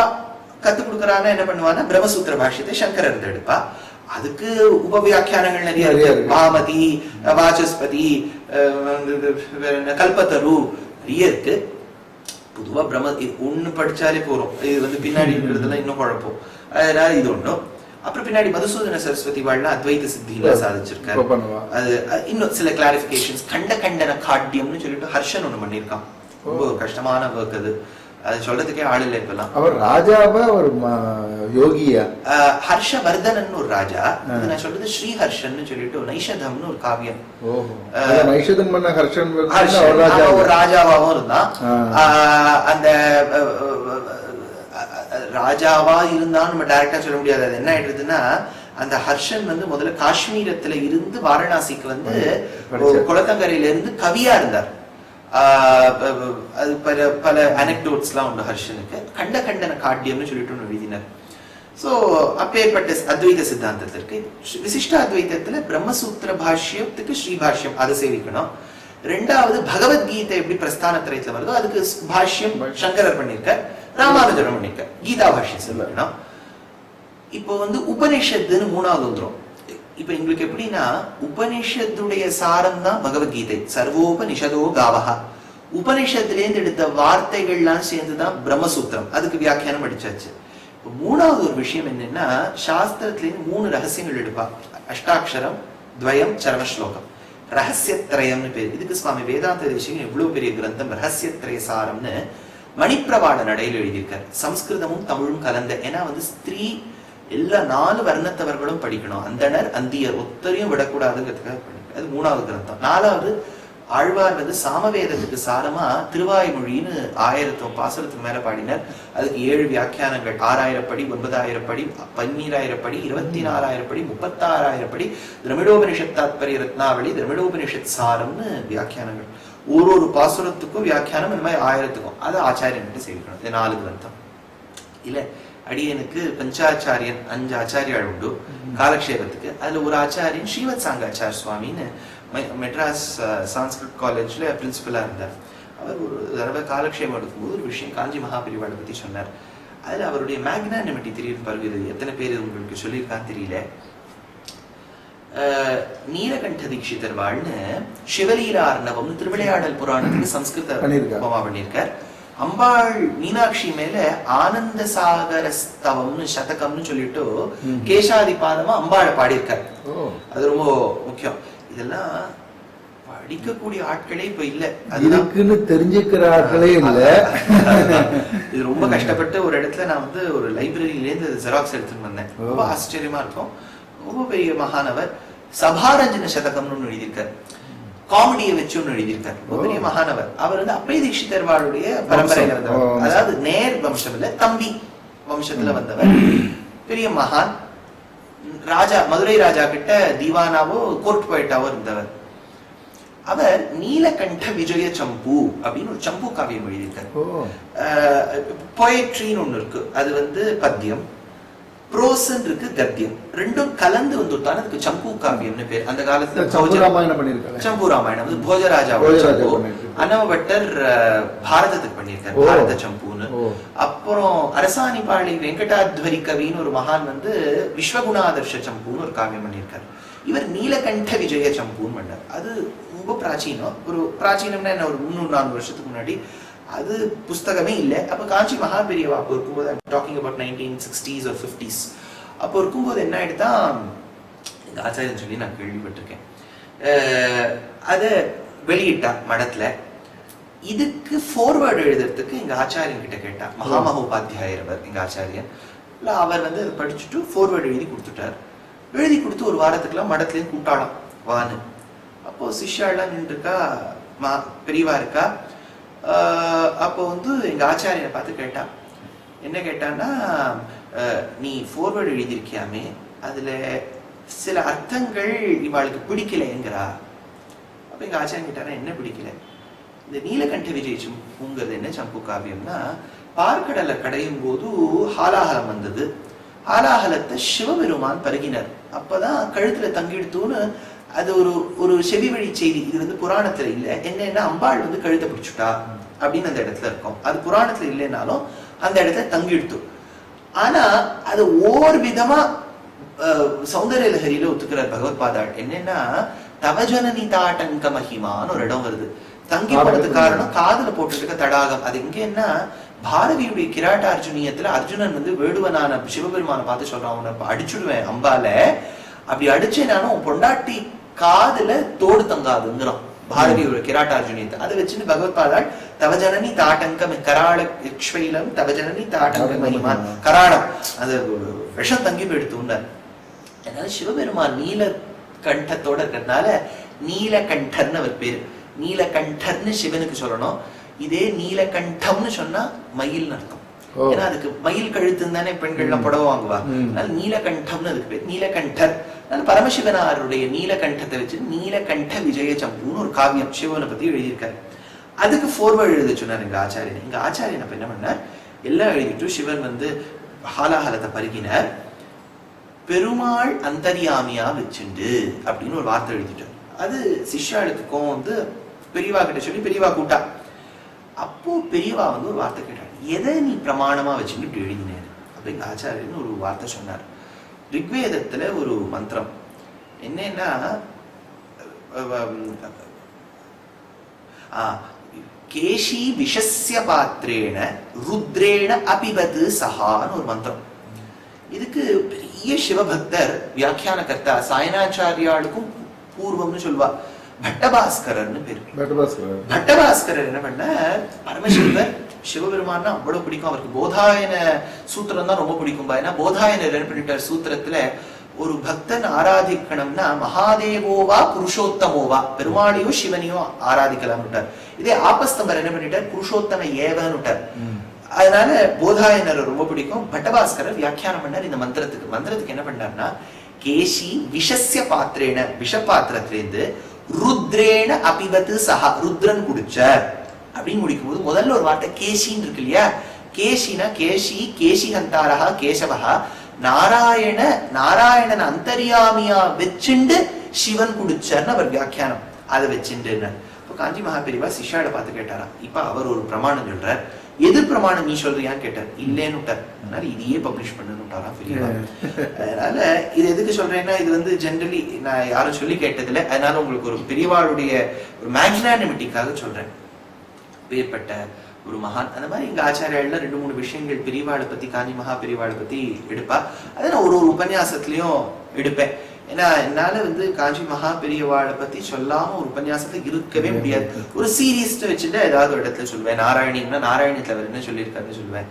கத்து கொடுக்கறான்னா என்ன பண்ணுவான்னா பிரம்மசூத்திர பாஷ்யத்தை சங்கரர் இருந்து எடுப்பா. அதுக்கு உபவியாக்கியானங்கள் நிறைய இருக்கு. பாமதி, வாசஸ்பதி, கல்பத்தரு நிறைய இருக்கு. பொதுவா பிரம்ம ஒண்ணு படிச்சாலே போறோம், இது பின்னாடி இருக்கிறதுல இன்னும் குழப்பம். அதனால இது ஒண்ணும். அப்புறம் பின்னாடி மதுசூதன சரஸ்வதி வாழ்னா அத்வைத சித்தியில சாதிச்சிருக்காரு. அது இன்னும் சில கிளாரிபிகேஷன்ஸ். கண்டன காட்டியம்னு சொல்லிட்டு ஹர்ஷன் ஒண்ணு பண்ணிருக்கான். ரொம்ப கஷ்டமான ஒர்க் அது. அது சொல்றதுக்கே ஆள் இல்லை இப்பெல்லாம். அவர் ராஜாவா ஒரு யோகியா? ஹர்ஷவர்தனன் ஒரு ராஜா. நான் சொல்றது ஸ்ரீஹர்ஷன் சொல்லிட்டு நைஷதம்னு ஒரு காவியம். நைஷதம் பண்ண ஹர்ஷன் ஒரு ராஜாவாவும் இருந்தான். அந்த ராஜாவா இருந்தான்னு நம்ம டைரக்டா சொல்ல முடியாது. அது என்ன ஆயிடுதுன்னா, அந்த ஹர்ஷன் முதல்ல காஷ்மீரத்துல இருந்து வாரணாசிக்கு குளத்தங்கரையில இருந்து கவியா இருந்தார். அது பல அனெக்டோட்ஸ் எல்லாம் உண்டு ஹர்ஷனுக்கு. கண்டன காட்டியம்னு சொல்லிட்டு ஒன்று எழுதினார். சோ அப்பேற்பட்ட அத்வைத சித்தாந்தத்திற்கு விசிஷ்ட அத்வைதத்துல பிரம்மசூத்திர பாஷ்யத்துக்கு ஸ்ரீபாஷ்யம் அதை சேவிக்கணும். ரெண்டாவது பகவத்கீதை எப்படி பிரஸ்தானத்திரயத்துல வருதோ அதுக்கு பாஷ்யம் சங்கரர் பண்ணிருக்க, ராமானுஜரம் பண்ணிருக்க, கீதா பாஷ்யம் சொல்லணும். இப்போ உபனிஷத்துன்னு மூணாவது வந்துடும். இப்ப எங்களுக்கு எப்படின்னா, உபனிஷத்துடைய சாரம் தான் பகவத்கீதை. சர்வோபனிஷதோ காவஹா. உபனிஷத்துலேருந்து எடுத்த வார்த்தைகள்லாம் சேர்ந்துதான் பிரம்மசூத்திரம். அதுக்கு வியாக்கியானம் அடிச்சாச்சு. இப்போ மூணாவது ஒரு விஷயம் என்னன்னா, சாஸ்திரத்திலேருந்து 3 ரகசியங்கள் எடுப்பா. அஷ்டாட்சரம், துவயம், சரமஸ்லோகம். ரகசியத்ரயம்னு பேர். இதுக்கு சுவாமி வேதாந்த தேசிகன் எவ்வளவு பெரிய கிரந்தம் ரகசியத்ரய சாரம்னு மணிப்பிரவாள நடையில் எழுதியிருக்காரு. சம்ஸ்கிருதமும் தமிழும் கலந்த. ஏன்னா ஸ்திரீ எல்லா 4 வர்ணத்தவர்களும் படிக்கணும். அந்தனர் அந்தியர் ஒத்தரையும் விடக்கூடாதுங்கிறதுக்காக படிக்கணும். அது 3வது கிரந்தம். 4வது ஆழ்வார் சாமவேதத்துக்கு சாரமா திருவாய்மொழின்னு 1000 பாசுரத்துக்கு மேல பாடினார். அதுக்கு 7 வியாக்கியானங்கள். 6000 படி, 9000 படி, 12000 படி, 24000 படி, 36000 படி, திரமிடோபனிஷத் தாத்பரிய ரத்னாவளி, திரமிடோபனிஷத் சாரம்னு வியாக்கியானங்கள். ஒரு பாசுரத்துக்கும் வியாக்கியானம் இந்த மாதிரி 1000த்துக்கும். அது ஆச்சாரியன்கிட்ட சேவிக்கணும். இது 4 கிரந்தம். இல்ல அடியனுக்கு பஞ்சாச்சாரியன் 5 ஆச்சாரியால் உண்டு காலக்ஷேபத்துக்கு. அதுல ஒரு ஆச்சாரியன் ஸ்ரீவத் சாங்காச்சார் சுவாமின்னு மெட்ராஸ் சான்ஸ்கிரிட் காலேஜ்ல பிரின்சிபலா இருந்தார். அவர் ஒரு தடவை காலக்ஷேபம் எடுக்கும்போது ஒரு விஷயம் காஞ்சி மகாபிரிவாளை பத்தி சொன்னார். அதுல அவருடைய மேக்னானிமிட்டி தெரியும் பாருங்க. எத்தனை பேர் உங்களுக்கு சொல்லியிருக்கான்னு தெரியல. நீலகண்ட தீட்சிதர் வாழ்னு சிவலீலா அர்ணவம்னு திருவிளையாடல் புராணத்துக்கு சம்ஸ்கிருத பண்ணியிருக்கார். அம்பாள் மீனாட்சி மேல ஆனந்த சாகரஸ்தவம்னு சதகம்னு சொல்லிட்டு கேசாதிபாதமா அம்பாளை பாடியிருக்கார். அது ரொம்ப முக்கியம். இதெல்லாம் படிக்கக்கூடிய ஆட்களே இப்ப இல்ல, அதுக்குன்னு தெரிஞ்சுக்கிற ஆட்களே இல்ல. இது ரொம்ப கஷ்டப்பட்டு ஒரு இடத்துல நான் ஒரு லைப்ரரியில இருந்து ஜெராக்ஸ் எடுத்துட்டு வந்தேன். ரொம்ப ஆச்சரியமா இருக்கும். ரொம்ப பெரிய மகானவர் சபாரஞ்சன சதகம்னு எழுதியிருக்கார். காமெடியை வச்சு ஒண்ணு எழுதியிருக்கார். ஒரு பெரிய மகானவர். அவர் அப்பய தீட்சிதர்வாளுடைய பரம்பரையில வந்தவர். அதாவது நேர் வம்சம் இல்ல, தம்பி வம்சத்துல வந்தவர். பெரிய மகான். ராஜா, மதுரை ராஜா கிட்ட தீவானாவோ கோர்ட் போயிட்டாவோ இருந்தவர். அவர் நீலகண்ட விஜய சம்பு அப்படின்னு ஒரு சம்பு காவியம் எழுதியிருக்கார். போயட்ரின்னு ஒண்ணு இருக்கு. அது பத்தியம். புரோசன் இருக்கு, கத்தியம். ரெண்டும் கலந்து வந்துட்டான். அதுக்கு சம்பு காவியம்னு பேர். அந்த காலத்துல சம்பு ராமாயணம் போஜராஜா அனவபட்டர் பாரதத்துக்கு பண்ணியிருக்காரு, பாரத சம்புன்னு. அப்புறம் அரசாணிபாளி வெங்கடாத்வரி கவின்னு ஒரு மகான் விஸ்வகுணாதர்ஷ சம்புன்னு ஒரு காவியம் பண்ணியிருக்காரு. இவர் நீலகண்ட விஜய சம்புன்னு பண்ணார். அது ரொம்ப பிராச்சீனம். ஒரு பிராச்சீனம்னா என்ன, ஒரு 300-400 வருஷத்துக்கு முன்னாடி. அது புஸ்தகமே இல்லை. அப்ப காஞ்சி மகாபெரியவா அப்போ இருக்கும்போது, talking about 1960s or 50s, அப்போ இருக்கும்போது என்ன ஆயிடுதா, எங்க ஆச்சாரியன் சொல்லி நான் கேள்விப்பட்டிருக்கேன். அதை வெளியிட்டா மடத்துல. இதுக்கு ஃபார்வர்டு எழுதுறதுக்கு எங்க ஆச்சாரியன் கிட்ட கேட்டா, மகாமகோபாத்தியாயர் எங்க ஆச்சாரியன். இல்லை அவர் வந்து அதை படிச்சுட்டு ஃபார்வேர்டு எழுதி கொடுத்துட்டார். எழுதி கொடுத்து ஒரு வாரத்துக்குலாம் மடத்துலேருந்து கூட்டாளாம் வான்னு. அப்போ சிஷ்யாலாம் நின்றுருக்கா, பெரியவா இருக்கா. அப்போ வந்து எங்க ஆச்சாரியனை பார்த்து கேட்டா, என்ன கேட்டான்னா, நீ ஃபார்வேர்டு எழுதியிருக்கியாமே, அதுல சில அர்த்தங்கள் இவாளுக்கு பிடிக்கலைங்கிறா. அப்ப எங்க ஆச்சாரியன் கேட்டாரா, என்ன பிடிக்கல? இந்த நீலகண்ட விஜய் சம்புங்கிறது என்ன சம்பு காவியம்னா, பார்க்கடலை கடையும் போது ஹாலாஹலம் வந்தது. ஹாலாஹலத்தை சிவபெருமான் பருகினர். அப்பதான் கழுத்துல தங்கிடுத்துன்னு அது ஒரு செவி வழி செய்தி. இது வந்து புராணத்துல இல்லை. என்னன்னா, அம்பாள் வந்து கழுத்தை பிடிச்சுட்டா அப்படின்னு அந்த இடத்துல இருக்கும். அது புராணத்துல இல்லைன்னாலும் அந்த இடத்துல தங்கிடுத்து. ஆனா அது ஓர் விதமா சௌந்தர்ய லஹரியில ஒத்துக்கிறார் பகவத் பாதாள். என்னன்னா, தவஜனனி தாட்டங்க மகிமான்னு ஒரு இடம் வருது. தங்கி போனது காரணம் காதுல போட்டு இருக்க தடாகம். அது எங்கன்னா, பாரதியுடைய கிராட்ட அர்ஜுனியத்துல அர்ஜுனன் வந்து வேடுவனான சிவபெருமான பார்த்து சொல்றான், உன்னை அடிச்சுடுவேன் அம்பால, அப்படி அடிச்சேனாலும் உன் பொண்டாட்டி காதுல தோடு தங்காதுங்கிறான் பாரதியோட கிராட்டார்ஜுனியத்தை. அதை வச்சுன்னு பகவத் பாதாள் தவஜனனி தாட்டங்கம் கராள இக்ஷ்வைலம் தவஜனனி தாட்டங்க மகிமான் கராளம் அது விஷம் தங்கி போயிடுத்துன்னார். அதனால சிவபெருமான் நீல கண்டத்தோட இருக்கிறதுனால நீலகண்டர்னு அவர் பேரு. நீலகண்டர்னு சிவனுக்கு சொல்லணும். இதே நீலகண்டம்னு சொன்னா மயில்னு அர்த்தம். ஏன்னா அதுக்கு மயில் கழுத்துன்னு தானே பெண்கள்லாம் புடவை வாங்குவா. அதனால நீலகண்டம்னு அதுக்கு பேர், நீலகண்டர். பரமசிவனாருடைய நீலகண்டத்தை வச்சு நீலகண்ட விஜய சம்புன்னு ஒரு காவியம் சிவனை பத்தி எழுதியிருக்காரு. அதுக்கு ஃபார்வேர்டு எழுத சொன்னார் எங்க ஆச்சாரியன். எங்க ஆச்சாரியன் அப்ப என்ன பண்ணார், எல்லாம் எழுதிட்டு சிவன் வந்து ஹாலாஹலத்தை பருகினார். பெருமாள் அந்தரியாமியா வச்சுண்டு அப்படின்னு ஒரு வார்த்தை எழுதிட்டார். அது சிஷ்யாளுக்கும் வந்து பெரியவா கிட்ட சொல்லி பெரியவா கூட்டா. அப்போ பெரியவா வந்து ஒரு வார்த்தை கேட்டார், எதை நீ பிரமாணமா வச்சுட்டு இப்படி எழுதினேன் அப்படிங்க ஆச்சாரியன் ஒரு வார்த்தை சொன்னார். ரிக்வேதத்துல ஒரு மந்திரம் என்னன்னா, கேஷி விஷஸ்ய பாத்திரேன ருத்ரேண அபிபது சஹான்னு ஒரு மந்திரம். இதுக்கு பெரிய சிவபக்தர் வியாக்கியான கர்த்தா சாயனாச்சாரியாளுக்கும் பூர்வம்னு சொல்லுவா, பட்டபாஸ்கரர்னு பேரு. பட்டபாஸ்கரர் என்ன பண்ண, பரமசிவர் சிவபெருமான்னா அவ்வளவு பிடிக்கும் அவருக்கு. போதாயன சூத்திரம் தான் ரொம்ப பிடிக்கும். ஏன்னா போதாயனர் என்ன பண்ணிட்டார், சூத்திரத்துல ஒரு பக்தன் ஆராதிக்கணும்னா மகாதேவோவா புருஷோத்தமோவா, பெருமாளையோ சிவனையோ ஆராதிக்கலாம் விட்டார். இதே ஆபஸ்தம்பர் என்ன பண்ணிட்டார், புருஷோத்தம ஏவன்னு விட்டார். அதனால போதாயனர் ரொம்ப பிடிக்கும். பட்டபாஸ்கரர் வியாக்கியானம் பண்ணார் இந்த மந்திரத்துக்கு. மந்திரத்துக்கு என்ன பண்ணார்னா, கேசி விஷஸ்ய பாத்திரேன விஷ பாத்திரத்திலிருந்து ருத்ரேண அபிபத்து சஹா ருத்ரன் குடிச்சார் அப்படின்னு முடிக்கும் போது முதல்ல ஒரு வார்த்தை கேசின்னு இருக்கு இல்லையா. கேசினா கேசி கேசி ஹந்தாரஹா கேசவஹா, நாராயணன் அந்தரியாமியா வச்சுண்டு சிவன் குடிச்சார்னு அவர் வியாக்கியானம் அதை வச்சுண்டு. இப்போ காஞ்சி மகாபெரிவா சிஷ்யாட பார்த்து கேட்டாரா, இப்ப அவர் ஒரு பிரமாணம் சொல்றார், எது பிரமாணம் நீ சொல்றியான்னு கேட்டார். இல்லேன்னு விட்டார். அதனால இதையே பப்ளிஷ் பண்ணுட்டாரா பெரியவா. அதனால இது எதுக்கு சொல்றேன்னா, இது வந்து ஜென்ரலி நான் யாரும் சொல்லி கேட்டதில்லை. அதனால உங்களுக்கு ஒரு பெரியவாளுடைய ஒரு மேக்னானிமிட்டிக்காக சொல்றேன். வேறுபட்ட ஒரு மகான் அந்த மாதிரி எங்க ஆச்சாரியால 2-3 விஷயங்கள் பெரியவாளை பத்தி, காஞ்சி மகா பெரியவாளை பத்தி எடுப்பா. அதை நான் ஒரு உபன்யாசத்துலயும் எடுப்பேன். ஏன்னா என்னால வந்து காஞ்சி மகா பெரியவாளை பத்தி சொல்லாம ஒரு உபன்யாசத்தை இருக்கவே முடியாது. ஒரு சீரீஸ் வச்சுட்டு ஏதாவது ஒரு இடத்துல சொல்லுவேன். நாராயணின்னா நாராயணத்துல அவர் என்ன சொல்லியிருக்காருன்னு சொல்லுவேன்.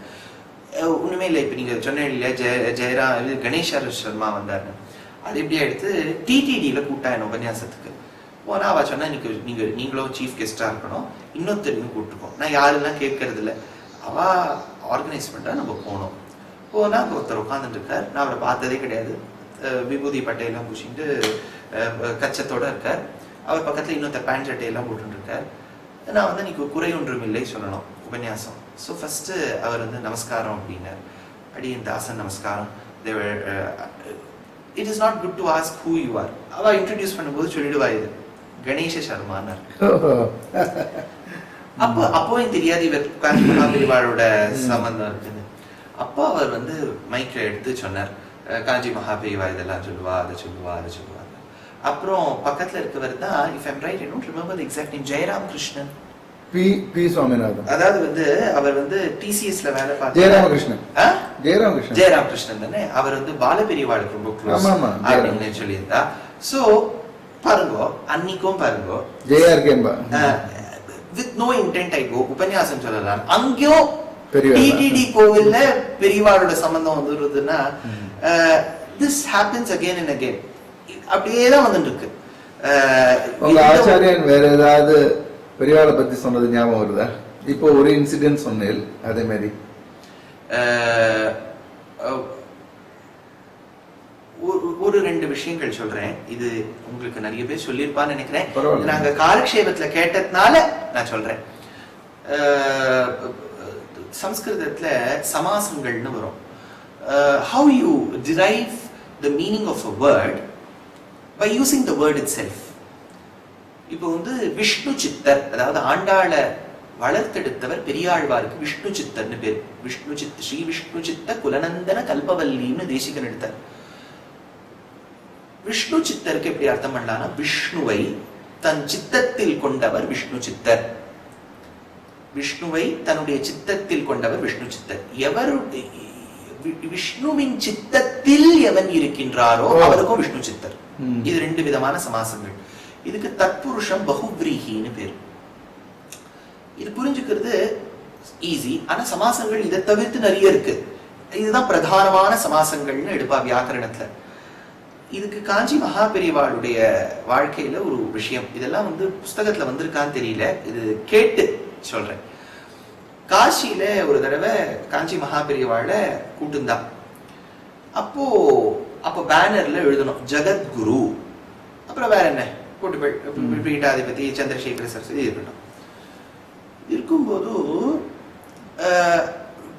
ஒண்ணுமே இல்லை. இப்ப நீங்க சொன்ன இல்லையா, ஜெயராம் கணேஷர் சர்மா வந்தாருன்னு, அது எப்படியா எடுத்து டிடிடியில கூட்டா என்ன உபன்யாசத்துக்கு போனா அவ சொன்னா, நீங்களும் சீஃப் கெஸ்டா இருக்கணும், இன்னொருத்தரையும் கூப்பிட்டுக்கோம். நான் யாருலாம் கேட்கறது இல்லை, அவ ஆர்கனைஸ் பண்றா, நம்ம போனோம். போனா ஒருத்தர் உட்காந்துட்டு இருக்கார். நான் அவரை பார்த்ததே கிடையாது. விபூதி பட்டையெல்லாம் பூசிட்டு கச்சத்தோட இருக்கார். அவர் பக்கத்துல இன்னொருத்தர் பேண்ட் சட்டையெல்லாம் போட்டு இருக்கார். நான் வந்து நீக்கு குறை ஒன்றும் இல்லை சொல்லணும் உபன்யாசம். ஸோ ஃபர்ஸ்ட் அவர் வந்து நமஸ்காரம் அப்படின்னார். அடியன் தாசன் நமஸ்காரம். It is not good to ask who you are. அவ இன்ட்ரடியூஸ் பண்ணும்போது சொல்லிடுவா, இது கணேஷ சர்மானார். அப்போ தெரியாது இவர் காஞ்சி மகாபெரிவாளோட சம்பந்தம் இருக்குது. அப்போ அவர் வந்து மைக்ல எடுத்து சொன்னார், காஞ்சி மகாபெரிவா இதெல்லாம் சொல்லுவா, அதை சொல்லுவா. அப்புறம் பக்கத்துல இருக்கவர் தான், if I'm right, I don't remember the exact name, Jayaram Krishnan P Swaminathan. அதாவது வந்து அவர் வந்து டிசிஎஸ்ல வேலை பார்த்து ஜெயராம் கிருஷ்ணன் தானே. அவர் வந்து பாலபெரிவாளுக்கு ரொம்ப க்ளோஸ் அப்படின்னு சொல்லியிருந்தா. சோ பாருங்க, அன்னைக்கும் பாருங்க, ஜெயார் கேம்பா with no intent I go உபன்யாசம் சொல்லலாம். அங்கேயும் டிடிடி கோவில்ல பெரியவாளோட சம்பந்தம் வந்துருதுன்னா this happens again and again. அப்படியே தான் வந்துட்டு இருக்கு. உங்க ஆச்சாரியன் வேற ஏதாவது பெரியவாளை பத்தி சொன்னது ஞாபகம் வருதா? இப்போ ஒரு இன்சிடென்ட் சொன்னேன், அதே மாதிரி ஒரு 2 விஷயங்கள் சொல்றேன். இது உங்களுக்கு நிறைய பேர் சொல்லியிருப்பான்னு நினைக்கிறேன். நாங்க காலக்ஷேபத்துல கேட்டதுனால நான் சொல்றேன். சம்ஸ்கிருதத்துல சமாசங்கள்னு வரும். How you derive the meaning of a word by using the word itself. இப்போ விஷ்ணு சித்தர், அதாவது ஆண்டாள வளர்த்தெடுத்தவர் பெரியாழ்வாருக்கு விஷ்ணு சித்தர்னு பேர். விஷ்ணு சித் ஸ்ரீ விஷ்ணு சித்த குலநந்தன கல்பவல்லின்னு தேசிகன் எடுத்தார். விஷ்ணு சித்தருக்கு எப்படி அர்த்தம் பண்ணலாம்னா, விஷ்ணுவை தன் சித்தத்தில் கொண்டவர் விஷ்ணு சித்தர். விஷ்ணுவை தன்னுடைய சித்தத்தில் கொண்டவர் விஷ்ணு சித்தர். விஷ்ணுவின் சித்தத்தில் எவன் இருக்கின்றாரோ அவருக்கும் விஷ்ணு சித்தர். இது 2 விதமான சமாசங்கள். இதுக்கு தத்புருஷம் பகுவ்ரீஹின்னு பேர். இது புரிஞ்சுக்கிறது ஈஸி. ஆனா சமாசங்கள் இதை தவிர்த்து நிறைய இருக்கு. இதுதான் பிரதானமான சமாசங்கள்னு எடுப்பா வியாக்கரணத்துல. இதுக்கு காஞ்சி மகாபெரிவாளுடைய வாழ்க்கையில ஒரு விஷயம், இதெல்லாம் புஸ்தகத்துல வந்திருக்கான்னு தெரியல, இது கேட்டு சொல்றேன். காசியில ஒரு தடவை காஞ்சி மகாபெரிவாள கூட்டுந்தான். அப்போ பேனர்ல எழுதணும் ஜகத்குரு, அப்புறம் வேற என்ன போட்டு பீட்டாதிபதி சந்திரசேகர சரஸ்வதி இருக்கட்டும். இருக்கும்போது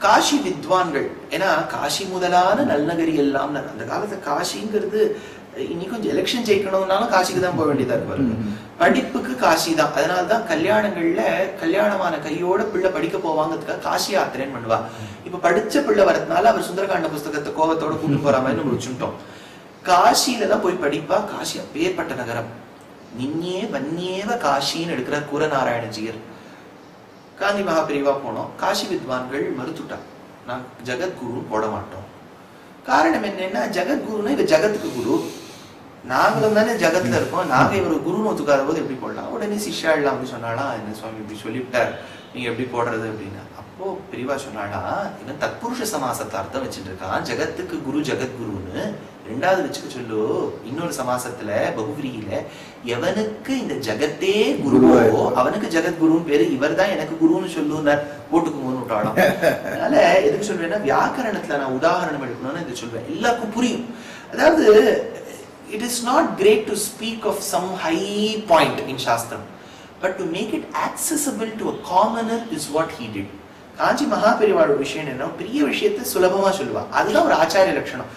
காஷி வித்வான்கள், ஏன்னா காஷி முதலான நல்லநகரி எல்லாம், அந்த காலத்துல காஷிங்கிறது இன்னைக்கு கொஞ்சம் எலெக்ஷன் ஜெயிக்கணும்னாலும் காசிக்கு தான் போக வேண்டியதா இருக்கு. படிப்புக்கு காசி தான். அதனாலதான் கல்யாணங்கள்ல கல்யாணமான கையோட பிள்ளை படிக்க போவாங்கிறதுக்காக காசி யாத்திரைன்னு பண்ணுவா. இப்ப படிச்ச பிள்ளை வரதுனால அவர் சுந்தரகாண்ட புஸ்தகத்தை கோவத்தோட கூட்டு போற மாதிரி நம்ம வச்சுட்டோம். காசியில தான் போய் படிப்பா. காசி அப்பேற்பட்ட நகரம். நின்னே வன்னியேவ காசின்னு எடுக்கிறார் கூரநாராயணஜியர். காந்தி மகாபிரிவா போனோம். காசி வித்வான்கள் மறுத்துட்டா, நான் ஜெகத்குரு போட மாட்டோம். காரணம் என்னன்னா, ஜெகத்குருன்னா இவ ஜெகத்துக்கு குரு, நாங்களும் தானே ஜெகத்துல இருக்கோம், நாங்க இவர் குருன்னு ஒத்துக்காத போது எப்படி போடலாம்? உடனே சிஷ்யாள்லாம் சொன்னாலா, என்ன சுவாமி இப்படி சொல்லிவிட்டார், நீங்க எப்படி போடுறது அப்படின்னா. அப்போ பிரிவா சொன்னாலா, இவன் தத்புருஷ சமாசத்தை அர்த்தம் வச்சுட்டு இருக்கான், ஜெகத்துக்கு குரு ஜெகத்குருன்னு. 2வது வச்சுக்க சொல்லு, இன்னொரு சமாசத்துல பகுவிரியில எவனுக்கு இந்த ஜெகத்தே குருவோ அவனுக்கு ஜெகத்குருன்னு பேரு, இவர் தான் எனக்கு குருன்னு சொல்லுனார், போட்டுக்குமோன்னு விட்டாலும். அதனால எதுக்கு சொல்றேன்னா, வியாக்கரணத்துல நான் உதாரணம் எடுக்கணும்னு இது சொல்வேன், எல்லாருக்கும் புரியும். அதாவது it is not great to speak of some high point in Shastram, but to make it accessible to a commoner is what he did. காஞ்சி மகாபெரிவாளோட விஷயம் என்ன, பெரிய விஷயத்தை சுலபமா சொல்லுவா, அதுதான் ஒரு ஆச்சாரிய லட்சணம்.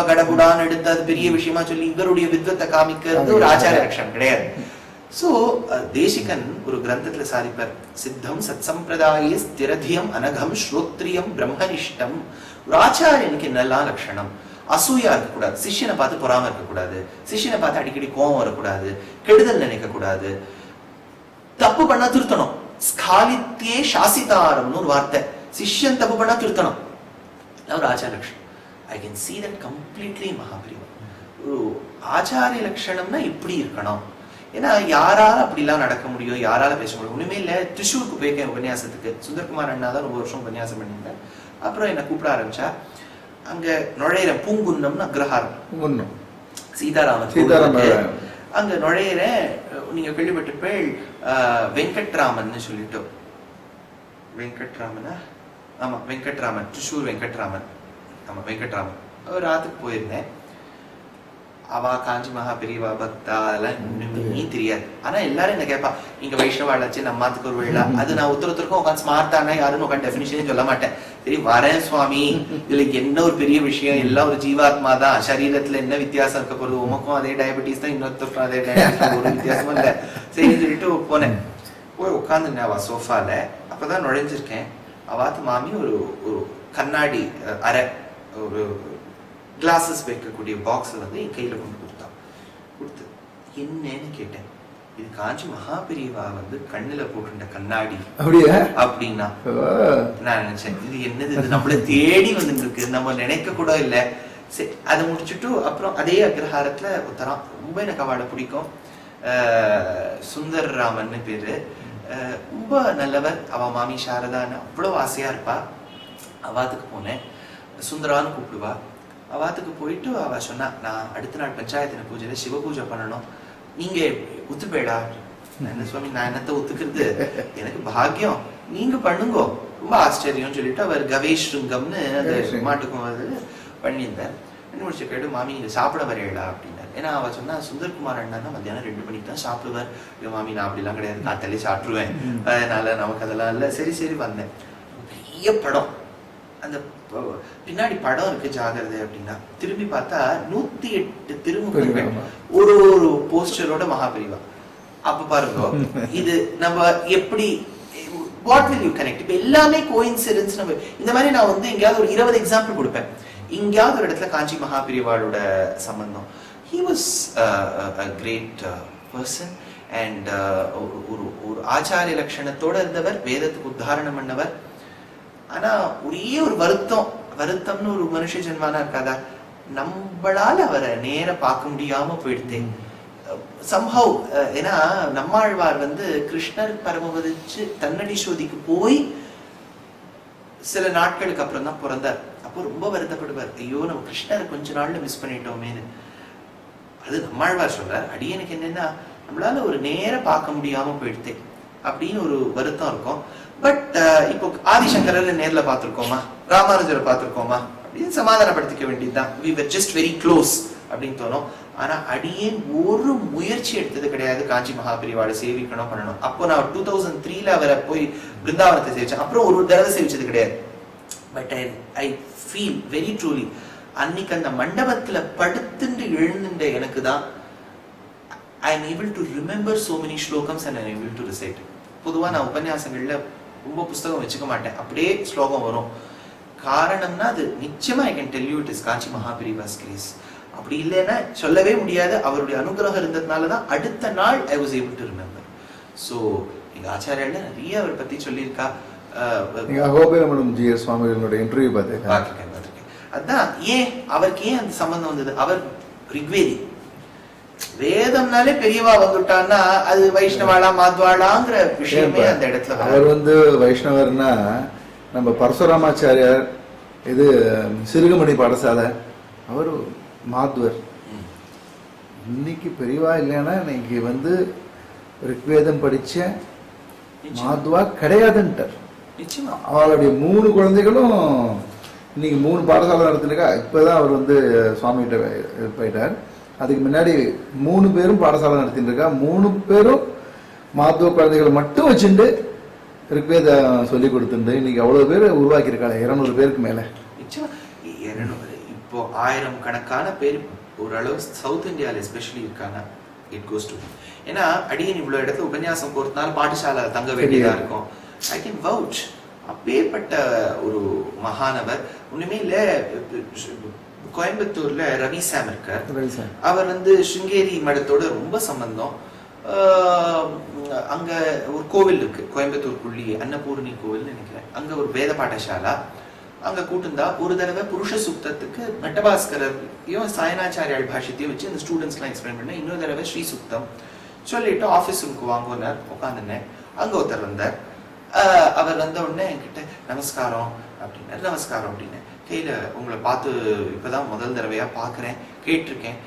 கடகுடான்னு எடுத்து அது பெரிய விஷயமா சொல்லி இவருடைய வித்வத்தை காமிக்கிறது ஒரு ஆச்சாரிய லட்சணம் கிடையாது. சோ தேசிகன் ஒரு கிரந்தத்துல சாதிப்பார், சித்தம் சத் சம்பிரதாய ஸ்திரதியம் அனகம் ஸ்ரோத்ரியம் பிரம்மனிஷ்டம். ஒரு ஆச்சாரியனுக்கு என்னெல்லாம் லட்சணம்? அசூயா இருக்கக்கூடாது, சிஷ்யனை பார்த்து பொறாம இருக்கக்கூடாது, சிஷ்யனை பார்த்து அடிக்கடி கோபம் வரக்கூடாது, கெடுதல் நினைக்க கூடாது, தப்பு பண்ணா திருத்தணும். ஸ்காலித்தியே சாசிதாரம்னு ஒரு வார்த்தை, சிஷ்யன் தப்பு பண்ணா திருத்தணும், ஒரு ஆச்சார லட்சணம். I can see that completely in Mahaperiyava. ஒரு ஆச்சாரிய லட்சணம்னா இப்படி இருக்கணும். ஏன்னா யாரால அப்படிலாம் நடக்க முடியும், யாரால பேச முடியும்? ஒண்ணுமே இல்ல, திருஷூருக்கு போயிருக்கேன் உபன்யாசத்துக்கு. சுந்தர்குமார் அண்ணா தான் ரொம்ப வருஷம் உபன்யாசம் பண்ணியிருந்தேன். அப்புறம் என்ன கூப்பிட ஆரம்பிச்சா, அங்க நுழையிற பூங்குன்னம்னு அக்ரஹாரம், சீதாராமன் அங்க நுழையிற, நீங்க கேள்விப்பட்டிருப்பேள், வெங்கட்ராமன் சொல்லிட்டு, வெங்கட்ராமனா, ஆமா வெங்கட்ராமன், திருஷூர் வெங்கட்ராமன், ஆமா வெங்கட்ராமன். ஒரு ராத்துக்கு போயிருந்தேன். அவா காஞ்சி மகா பெரியவா பக்தா அதெல்லாம் இன்னுமே தெரியாது. ஆனா எல்லாரும் என்ன கேட்பா, இங்க வைஷ்ணவாளாச்சு நம்மாத்துக்கு ஒரு விழா, அது நான் ஒருத்தருக்கும் உட்காந்து ஸ்மார்ட்டானா யாருன்னு உட்காந்து டெஃபினிஷனே சொல்ல மாட்டேன். சரி வரேன் சுவாமி, இதுல என்ன ஒரு பெரிய விஷயம், எல்லாம் ஒரு ஜீவாத்மா தான், சரீரத்துல என்ன வித்தியாசம் இருக்க போறது, உமக்கும் அதே டயபெட்டிஸ் தான், இன்னொருத்தருக்கும் அதே டயபெட்டிஸ், ஒரு வித்தியாசமும் இல்ல. சரி சொல்லிட்டு போனேன். போய் உட்காந்துருந்தேன் அவ சோஃபால. அப்பதான் நுழைஞ்சிருக்கேன். அவாத்து மாமி ஒரு ஒரு கண்ணாடி அரை, ஒரு கிளாஸஸ் வைக்கக்கூடிய பாக்ஸ் என் கையில கொண்டு கொடுத்து என்னன்னு கேட்டேன். இது காஞ்சி மகாபெரிவா கண்ணுல போட்டுட்ட கண்ணாடி அப்படின்னா நான் நினைச்சேன், இது என்னது, இது நம்மள தேடி இருக்கு, நம்ம நினைக்க கூட இல்லை. சரி, அதை முடிச்சுட்டு அப்புறம் அதே அக்ரஹாரத்துல ஒருத்தரம் ரொம்ப எனக்கு அவளை பிடிக்கும், சுந்தர் ராமன் பேரு, ரொம்ப நல்லவர். அவ மாமி சாரதான்னு அவ்வளவு ஆசையா இருப்பா. அவாத்துக்கு போனேன். சுந்தரான்னு கூப்பிடுவா. அவாத்துக்கு போயிட்டு அவ சொன்னா, நான் அடுத்த நாள் பஞ்சாயத்தின பூஜையில சிவ பூஜை பண்ணணும், நீங்க ஒத்துப்பேடா? என்ன சுவாமி, நான் என்னத்த ஒத்துக்கிறது, எனக்கு பாக்கியம், நீங்க பண்ணுங்கோ, ரொம்ப ஆச்சரியம் சொல்லிட்டு அவர் கவேஷ்ருங்கம்னு அந்த மாட்டுக்கும் அது பண்ணியிருந்தார். முடிச்ச கேட்டு, மாமி நீங்க சாப்பிட வரையடா அப்படின்னாரு. ஏன்னா அவ சொன்னா, சுந்தர்குமார் அண்ணா மத்தியானம் 2 மணிக்கு தான் சாப்பிடுவார். ஐயோ மாமி, நான் அப்படிலாம் கிடையாது, காத்தாலே சாப்பிட்டுருவேன், அதனால நமக்கு அதெல்லாம் இல்லை. சரி சரி வந்தேன். பெரிய படம், அந்த பின்னாடி படம் இருக்கு ஜாகிரதை அப்படின்னா, திரும்பி பார்த்தா 108 திருமுகங்கள் ஒரு ஒரு போஸ்டரோட மகாபெரிவா. அப்ப பாருங்க, இது நம்ம எப்படி வாட் வில் யூ கனெக்ட்? இப்ப எல்லாமே கோயின்சிடன்ஸ். நம்ம இந்த மாதிரி நான் வந்து எங்கேயாவது ஒரு 20 எக்ஸாம்பிள் கொடுப்பேன். எங்கேயாவது ஒரு இடத்துல காஞ்சி மகாபெரிவாளோட சம்பந்தம். He was a great person and ஒரு ஆச்சாரிய லட்சணத்தோட இருந்தவர், வேதத்துக்கு உத்தாரணம் பண்ணவர். ஆனா ஒரே ஒரு வருத்தம்னு ஒரு மனுஷ ஜென்மானா இருக்காதா, நம்மளால அவரை நேர பார்க்க முடியாம போயிடுதேன் somehow. ஏன்னா நம்மாழ்வார் வந்து கிருஷ்ணர் பரமவதிச்சு தன்னடி சோதிக்கு போய் சில நாட்களுக்கு அப்புறம் தான் பிறந்தார். அப்போ ரொம்ப வருத்தப்படுவார், ஐயோ நம்ம கிருஷ்ணரை கொஞ்ச நாள்ல மிஸ் பண்ணிட்டோமேனு. அது நம்மாழ்வார் சொல்றார். அடியனுக்கு என்னன்னா, நம்மளால ஒரு நேர பார்க்க முடியாம போயிடுதே அப்படின்னு ஒரு வருத்தம் இருக்கும். பட் இப்போ ஆதிசங்கரரை நேர்ல பார்த்திருக்கோமா, ராமானுஜரை பார்த்திருக்கோமா அப்படின்னு சமாதானப்படுத்திக்க வேண்டியதுதான். we were just very close அப்படின்னு தோணும். ஆனா அடியேன் ஒரு முயற்சி எடுத்தது கிடையாது காஞ்சி மகாபெரிவாளை சேவிக்கணும் பண்ணணும். அப்போ நான் 2003ல அவரை போய் பிருந்தாவனத்தை சேவிச்சேன். அப்புறம் ஒரு தடவை சேவிச்சது கிடையாது. But I feel very truly, அன்னைக்கு அந்த மண்டபத்துல படுத்துட்டு எழுந்துட்ட எனக்கு தான் I am able to remember so many ஸ்லோகம்ஸ் and I am able to recite. பொதுவா நான் உபன்யாசங்கள்ல ரொம்ப புஸ்தகம் வச்சுக்க மாட்டேன், அப்படியே ஸ்லோகம் வரும். காரணம்னா அது நிச்சயமா I can tell you it is Kanchi Mahaperiva's grace. அப்படி இல்லைன்னா சொல்லவே முடியாது. அவருடைய அனுகிரகம் இருந்ததுனாலதான் அடுத்த நாள் I was able to remember. So எங்க ஆச்சாரியால நிறைய அவரை பத்தி சொல்லியிருக்கா. அகோபிலமடம் ஜி.எஸ். சுவாமிகளோட இன்டர்வியூ பார்த்துருக்கேன். அதான் ஏன் அவருக்கு ஏன் அந்த சம்பந்தம் வந்தது? அவர் ரிக்வேதி, வேதம்னாலே பெரியவா வந்துட்டான்னா அது வைஷ்ணவாளா மாத்வாளாங்கிற விஷயமே அந்த இடத்துல. அவர் வந்து வைஷ்ணவர்னா நம்ம பரசுராமாச்சாரியார், இது சிறுகுமணி பாடசாலை, அவர் மாத்வர். இன்னைக்கு பெரியவா இல்லைன்னா இன்னைக்கு வந்து ரிக்வேதம் படிச்ச மாத்வா கிடையாதுன்ட்டார். அவளுடைய 3 குழந்தைகளும் இன்னைக்கு 3 பாடசாலை நடத்திருக்கா. இப்பதான் அவர் வந்து சுவாமிகிட்ட போயிட்டார். அதுக்கு முன்னாடி 3 பேரும் பாடசாலை நடத்திட்டு இருக்கா. 3 பேரும் மாத்துவ குழந்தைகள் மட்டும் வச்சுட்டு ரிக்வேத சொல்லி கொடுத்துட்டு இன்னைக்கு அவ்வளவு பேர் உருவாக்கியிருக்காங்க. 200 பேருக்கு மேல. இப்போ 1000 கணக்கான பேர் ஓரளவு சவுத் இந்தியாவில் எஸ்பெஷலி இருக்காங்க. இட் கோஸ் டு, ஏன்னா அடியன் இவ்வளவு இடத்துல உபன்யாசம் போறதுனால பாடசாலை தங்க வேண்டியதா இருக்கும். I can vouch. அப்பேற்பட்ட ஒரு மகானவர். ஒண்ணுமே இல்ல, கோயம்புத்தூர்ல ரவி சாம் இருக்கார். அவர் வந்து ஸ்ருங்கேரி மடத்தோட ரொம்ப சம்பந்தம். அங்க ஒரு கோவில் இருக்கு கோயம்புத்தூருக்குள்ளேயே, அன்னபூர்ணி கோவில் நினைக்கிறேன். அங்க ஒரு வேத பாடசாலா அங்க கூட்டுந்தா. ஒரு தடவை புருஷ சுக்தத்துக்கு நட்டபாஸ்கரையும் சாயனாச்சாரியால் பாஷ்யத்தையும் வச்சு அந்த ஸ்டூடெண்ட்ஸ் எல்லாம் எக்ஸ்பிளைன் பண்ண. இன்னொரு தடவை ஸ்ரீ சுக்தம் சொல்லிட்டு ஆபீஸ் ரூமுக்கு வாங்குனார். உட்காந்துனேன். அங்க ஒருத்தர் வந்தார். அவர் வந்த உடனே என்கிட்ட நமஸ்காரம் அப்படின்னாரு. நமஸ்காரம் அப்படின்னு கையில, உங்களை பார்த்து இப்பதான் முதல் தடவையா பாக்குறேன், கேட்டிருக்கேன்.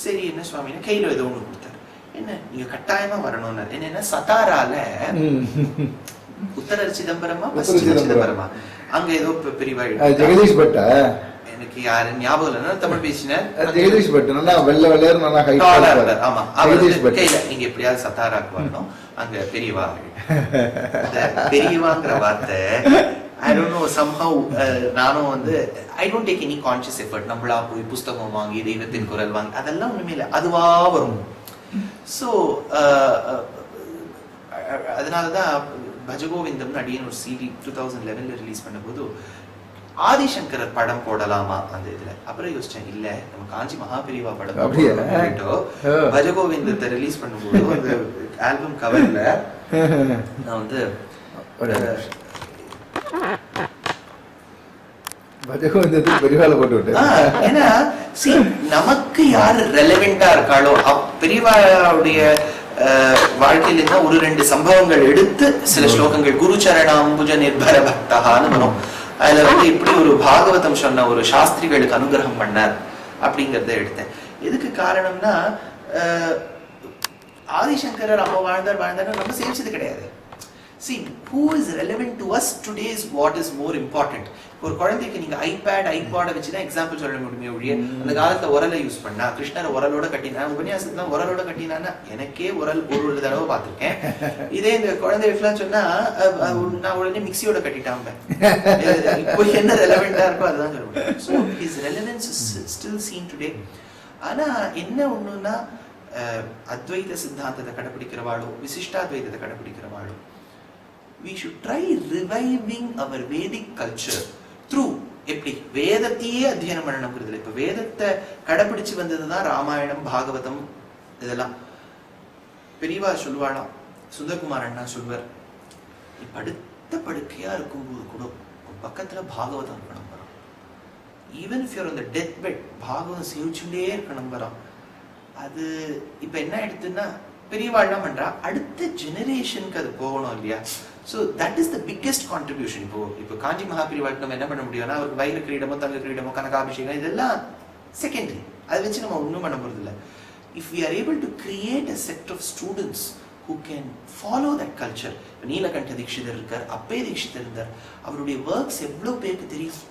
சரி என்ன சுவாமின்னு கையில ஏதோ ஒண்ணு கொடுத்தாரு. என்ன நீங்க கட்டாயமா வரணும்னு. என்னன்னா சதாரால உத்தர சிதம்பரமா பশ্চিম சிதம்பரமா அங்க ஏதோ பெரியவா ஜெகதீஷ் பட்டா, எனக்கு யாரு ஞாபகம் இல்லைன்னா தமிழ் பேசினேன். ஜெகதீஷ் பட் நல்லா வெள்ள வெள்ளையர் நல்லா ஹைட். ஆமா, கையில நீங்க எப்படியாவது சத்தாராக்கு வரணும், அங்க பெரியவா. பெரியவாங்கிற வார்த்தை I don't know, somehow நானும் வந்து I don't take any conscious effort. நம்மளா போய் புஸ்தகம் வாங்கி தெய்வத்தின் குரல் வாங்கி அதெல்லாம் ஒண்ணுமே இல்லை, அதுவா வரும். ஸோ அதனாலதான் பஜகோவிந்தம்னு அடியன் ஒரு CD 2011 ரிலீஸ் பண்ண போது ஆதிசங்கரர் படம் போடலாமா அந்த இதுல. அப்புறம் யோசிச்சேன், இல்ல நம்ம காஞ்சி மகாபெரிவா படம் பஜகோவிந்தத்தை ரிலீஸ் பண்ணும்போது அந்த ஆல்பம் கவர்ல நான் வந்து ஏன்னா நமக்கு யாரு ரெலவெண்டா இருக்காளோ பெரியவாளுடைய வாழ்க்கையில இருந்தா ஒரு 2 சம்பவங்கள் எடுத்து சில ஸ்லோகங்கள் குரு சரண அம்புஜ நிர்பர பக்தகான்னு வரும். அதுல வந்து இப்படி ஒரு பாகவதம் சொன்ன ஒரு சாஸ்திரிகளுக்கு அனுகிரகம் பண்ணார் அப்படிங்கறத எடுத்தேன். எதுக்கு காரணம்னா ஆதிசங்கரர் அப்போ வாழ்ந்தார் நம்ம சேவிச்சது கிடையாது. See, who is relevant to us today is what is more important. ஒரு குழந்தைக்கு நீங்க ஐபேட் ஐபாட வச்சுதான் எக்ஸாம்பிள் சொல்ல முடியுமே ஒழிய அந்த காலத்துல உரலை யூஸ் பண்ணா கிருஷ்ணர் உரலோட கட்டினா உபன்யாசத்துல உரலோட கட்டினான்னா எனக்கே உரல் ஒரு தடவை பார்த்திருக்கேன். இதே இந்த குழந்தைகளுக்குலாம் சொன்னா நான் உடனே மிக்சியோட கட்டிட்டாங்க. இப்போ என்ன ரெலவெண்டா இருக்கோ அதுதான் சொல்ல முடியும். So his relevance is still seen today. ஆனா என்ன ஒண்ணுன்னா அத்வைத சித்தாந்தத்தை கடைபிடிக்கிறவாளோ விசிஷ்டாத்வைதத்தை கடைபிடிக்கிறவாளோ we should try reviving our Vedic culture through எப்படி வேதத்தையே அத்தியனம் பண்ணணுங்கிறது. இப்ப வேதத்தை கடைபிடிச்சு வந்ததுதான் ராமாயணம் பாகவதம் இதெல்லாம். பெரியவா சொல்லுவாளாம், சுந்தர்குமார் அண்ணா சொல்வார், படுத்த படுக்கையா இருக்கும்போது கூட பக்கத்துல பாகவதம் இருக்கணும் வரும். Even if you're on the death bed Bhagavatam சேவிச்சுட்டே இருக்கணும் வரும். அது இப்ப என்ன எடுத்துன்னா பெரியவாள்லாம் பண்றா, அடுத்த ஜெனரேஷனுக்கு அது போகணும் இல்லையா? So that is the biggest contribution. இப்போ காஞ்சி மகாபிரிவாளுக்கு நம்ம என்ன பண்ண முடியும்னா அவருக்கு வைர கிரீடமோ தங்க கிரீடமோ கனகாபிஷேகம் இதெல்லாம் செகண்டரி, அதை வச்சு நம்ம ஒன்றும் பண்ண போறது இல்லை. If we are able to create a set of students who can follow that culture. Neelakanta Dikshitar இருக்கார், அப்பே தீட்சிதர் இருந்தார், அவருடைய ஒர்க்ஸ் எவ்வளவு பேருக்கு தெரியும்.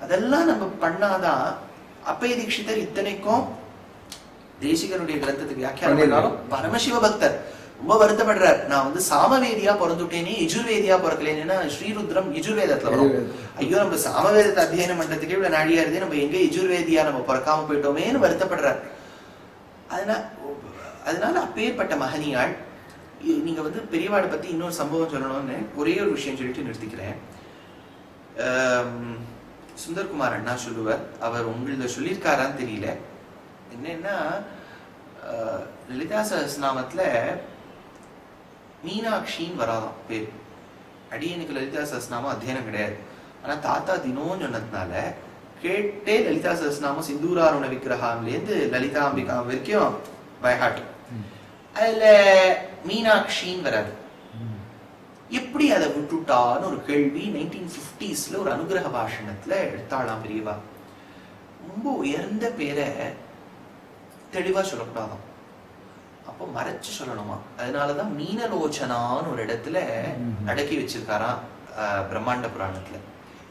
அதெல்லாம் நம்ம பண்ணாதான். அப்பே தீட்சிதர் இத்தனைக்கும் தேசிகருடைய கிரந்தத்துக்கு வியாக்கியானம் பண்ணாலும் பரமசிவ பக்தர் ரொம்ப வருத்தப்படுறார். நான் வந்து சாமவேதியா பிறந்துட்டேனே யஜுர்வேதியா பிறக்கலேன்னா ஸ்ரீருத்ரம் யஜுர்வேதத்துல வரும். ஐயோ நம்ம சாமவேதத்தை அத்தியனம் பண்றதுக்கே இவ்வளவு நாடியா இருந்தே நம்ம எங்க யஜுர்வேதியா நம்ம பிறக்காம போயிட்டோமேன்னு வருத்தப்படுறார். அதனால அப்பேற்பட்ட மகனியாள். நீங்க வந்து பெரியவாளை பத்தி இன்னொரு சம்பவம் சொல்லணும்னு ஒரே ஒரு விஷயம் சொல்லிட்டு நிறுத்திக்கிறேன். சுந்தர்குமார் அண்ணா சொல்லுவார், அவர் உங்கள சொல்லியிருக்காரான்னு தெரியல, என்னன்னா லலிதா சஹஸ்ரநாமத்துல மீனாட்சின்னு வராதான் பேர். அடியனுக்கு லலிதா சஹஸ்ரநாமம் அத்தியனம் கிடையாது. ஆனா தாத்தா தினோன்னு சொன்னதுனால கேட்டே லலிதா சஹஸ்ரநாமம் சிந்தூராருண விக்கிரகாம்லேருந்து லலிதா அம்பிகா வரைக்கும் பை ஹார்ட். அதுல மீனாட்சின்னு வராது. எப்படி அதை விட்டுட்டான்னு ஒரு கேள்வி 1950s ஒரு அனுகிரக பாஷணத்துல எடுத்தாளாம் பெரியவா. ரொம்ப உயர்ந்த பேரை தெளிவா சொல்லக்கூடாதாம், அப்போ மறைச்சு சொல்லணுமா. அதனாலதான் மீனலோச்சனான்னு ஒரு இடத்துல அடக்கி வச்சிருக்காராம் பிரம்மாண்ட புராணத்துல.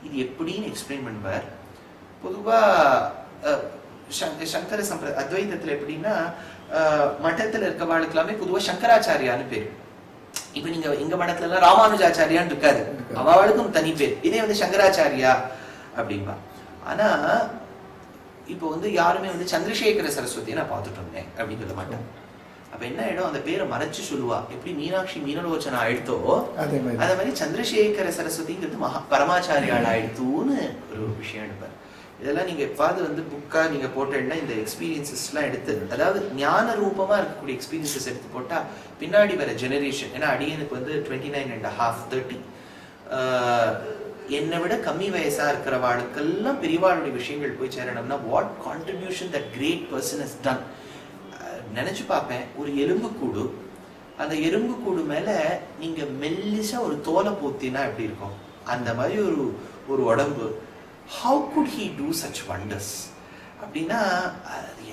இது எப்படின்னு எக்ஸ்பிளைன் பண்ணுவார். பொதுவா சங்கர சம்பிரதாய அத்வைதத்துல எப்படின்னா மட்டத்துல இருக்கவாளுக்கு எல்லாமே பொதுவா சங்கராச்சாரியான்னு பேரு. இப்ப நீங்க எங்க மடத்துல எல்லாம் ராமானுஜாச்சாரியான்னு இருக்காது, அவளுக்கும் தனி பேர். இதே வந்து சங்கராச்சாரியா அப்படின்பா. ஆனா இப்போ வந்து யாருமே வந்து சந்திரசேகர சரஸ்வதியை நான் பார்த்துட்டு இருந்தேன் அப்படின்னு சொல்ல மாட்டேன். அப்ப என்ன ஆயிடும், அந்த பேரை மறைச்சு சொல்லுவா. எப்படி மீனாட்சி மீனலோச்சனா ஆயிடுத்தோ அதே மாதிரி சந்திரசேகர சரஸ்வதிங்கிறது பரமாச்சாரியால் ஆயிடுத்துன்னு ஒரு விஷயம் எடுப்பார். இதெல்லாம் நீங்க எப்பாவது வந்து புக்கா நீங்க போட்டேன்னா இந்த எக்ஸ்பீரியன்சஸ் எல்லாம் எடுத்து, அதாவது ஞான ரூபமா இருக்கக்கூடிய எக்ஸ்பீரியன்சஸ் எடுத்து போட்டா பின்னாடி வர ஜெனரேஷன், ஏன்னா அடியனுக்கு வந்து 29.5 30 என்னை விட கம்மி வயசா இருக்கிறவாளுக்கெல்லாம் பெரியவாளுடைய விஷயங்கள் போய் சேரணும்னா what contribution that great person has done. நினைச்சு பார்ப்பேன், ஒரு எலும்பு கூடு, அந்த எறும்பு கூடு மேல நீங்க மெல்லிசா ஒரு தோலை போத்தினா எப்படி இருக்கும், அந்த மாதிரி ஒரு உடம்பு. How could he do such wonders? அப்படின்னா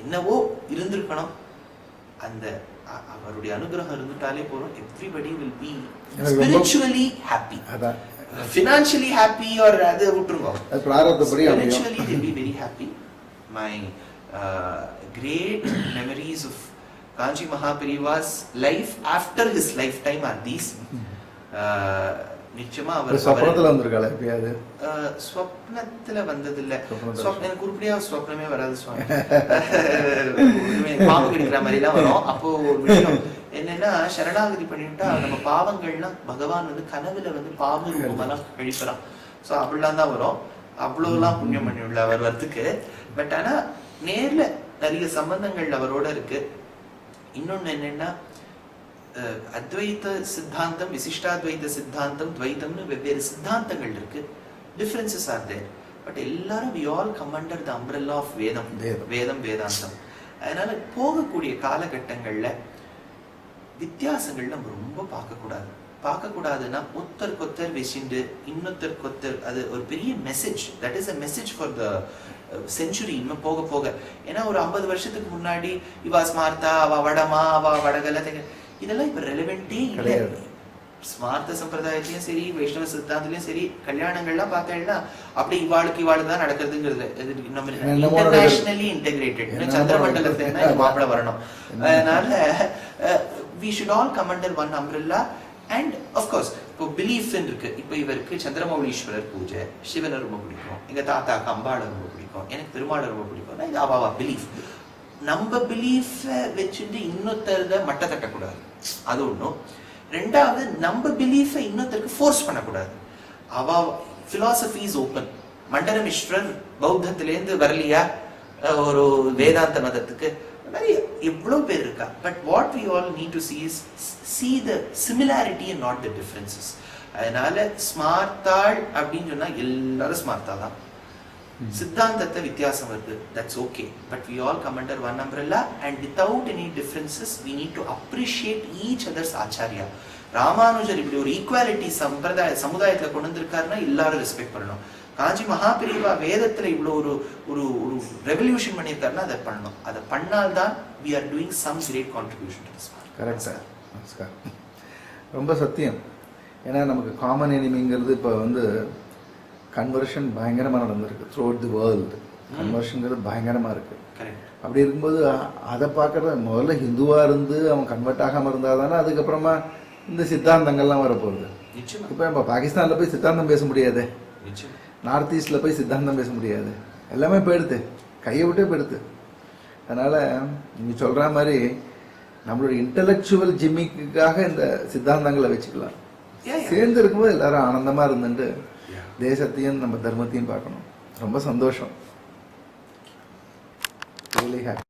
என்னவோ இருந்திருக்கணும். அந்த அவருடைய அனுகிரகம் இருந்துட்டாலே போறோம். Everybody will be spiritually happy. Financially happy or அது விட்டுருங்க. Spiritually they will be very happy. My great memories of Kanchi Mahaperiva's life after his lifetime are these. நிச்சயமா அவர் ஸ்வப்னத்துல வந்திருக்காளே எப்பயாவது? ஸ்வப்னத்துல வந்ததில்லை. எனக்கு உருப்படியா ஸ்வப்னமே வராது சுவாமி. பாம்பு கிடைக்கிற மாதிரி எல்லாம் வரும். அப்போ ஒரு விஷயம் என்னன்னா, சரணாகதி பண்ணிட்டா நம்ம பாவங்கள்லாம் பகவான் வந்து கனவுல வந்து பாம்பு ரூபமெல்லாம் கழிப்பறான். ஸோ அப்படிலாம் தான் வரும். அவ்வளோலாம் புண்ணியம் பண்ணியுள்ள அவர் வரத்துக்கு. பட் ஆனா நேர்ல நிறைய சம்பந்தங்கள் அவரோட இருக்கு. இன்னொன்னு என்னன்னா, அத்வைத சித்தாந்தம் விசிஷ்டாத்வைத சித்தாந்தம் துவைத்தம்னு வெவ்வேறு சித்தாந்தங்கள் இருக்கு. Differences are there. பட் எல்லாரும் we all come under the umbrella of வேதம் வேதாந்தம். அதனால போகக்கூடிய காலகட்டங்கள்ல வித்தியாசங்கள் நம்ம ரொம்ப பார்க்க கூடாது. பார்க்கக்கூடாதுன்னா ஒருத்தருக்கொத்தர் வச்சுட்டு இன்னொருத்தருக்கொத்தர் அது ஒரு பெரிய message. That is a message for the century இன்னும் போக போக. ஏன்னா ஒரு 50 வருஷத்துக்கு முன்னாடி இவா ஸ்மார்த்தா, அவ வடமா, அவ வடகல, இதெல்லாம் இப்ப ரெலவெண்டே இல்லை. ஸ்மார்த்த சம்பிரதாயத்திலயும் சரி, வைஷ்ணவ சித்தாந்தத்திலயும் சரி, கல்யாணங்கள்லாம் பார்த்தேன்னா அப்படி இவாளுக்கு தான் நடக்கிறதுங்கிறது. நம்ம இன்டர்நேஷனலி இன்டெகிரேட்டட் சந்திரமண்டலத்துல மாப்பிள வரணும். அதனால we should all come under one umbrella. And of course இப்போ பிலீஃப் இருக்கு. இப்போ இவருக்கு சந்திரமௌலீஸ்வரர் பூஜை, சிவனை ரொம்ப பிடிக்கும், எங்க தாத்தாக்கு அம்பாளை ரொம்ப பிடிக்கும், எனக்கு பெருமாளை ரொம்ப பிடிக்கும். இது அவாவா பிலீஃப். நம்ம பிலீஃப வச்சுட்டு இன்னொருத்தருத மட்ட தட்டக்கூடாது, அது ஒண்ணும். ரெண்டாவது, நம்ம பிலீஃபை இன்னொருத்தருக்கு ஃபோர்ஸ் பண்ணக்கூடாது. அவா பிலாசபி இஸ் ஓப்பன். மண்டனமிஸ்வரர் பௌத்தத்திலேருந்து வரலையா ஒரு வேதாந்த மதத்துக்கு, மாதிரி எவ்வளவு பேர் இருக்கா. But what we all need to see the similarity and not the differences. அதனால ஸ்மார்த்தாள் அப்படின்னு சொன்னா எல்லாரும் ஸ்மார்த்தா தான். சித்தாந்தத்தை வித்தியாசம் வருது, that's okay, but we all come under one umbrella and without any differences we need to appreciate each other's acharya. Ramanujar இப்படி ஒரு ஈக்குவாலிட்டி சமுதாயத்துல கொண்டு வந்திருக்காருன்னா எல்லாரும் ரெஸ்பெக்ட் பண்ணணும். காஞ்சி மகாபிரிவா வேதத்துல இவ்வளவு ஒரு ஒரு ஒரு ரெவல்யூஷன் பண்ணியிருக்காருன்னா அதை பண்ணணும். அதை பண்ணால்தான் we are doing some great contribution to this. Correct sir. நமஸ்கார். ரொம்ப சத்தியம். ஏன்னா நமக்கு காமன் எனிமிங்கிறது இப்போ வந்து கன்வர்ஷன் பயங்கரமாக நடந்திருக்கு த்ரூ அவுட் தி வேர்ல்டு. கன்வர்ஷன்கிறது பயங்கரமாக இருக்குது. அப்படி இருக்கும்போது அதை பார்க்குறது முதல்ல ஹிந்துவாக இருந்து அவன் கன்வெர்ட் ஆகாமல் இருந்தால் தானே அதுக்கப்புறமா இந்த சித்தாந்தங்கள்லாம் வரப்போகுது. இப்போ நம்ம பாகிஸ்தானில் போய் சித்தாந்தம் பேச முடியாது, நார்த் ஈஸ்டில் போய் சித்தாந்தம் பேச முடியாது, எல்லாமே போயிடுது, கையை விட்டே போயிடுது. அதனால் நீங்கள் சொல்கிற மாதிரி நம்மளோட இன்டலெக்சுவல் ஜிம்மிக்காக இந்த சித்தாந்தங்களை வச்சுக்கலாம். சேர்ந்து இருக்கும்போது எல்லாரும் ஆனந்தமாக இருந்துட்டு தேசத்தையும் நம்ம தர்மத்தையும் பார்க்கணும். ரொம்ப சந்தோஷம். Really happy.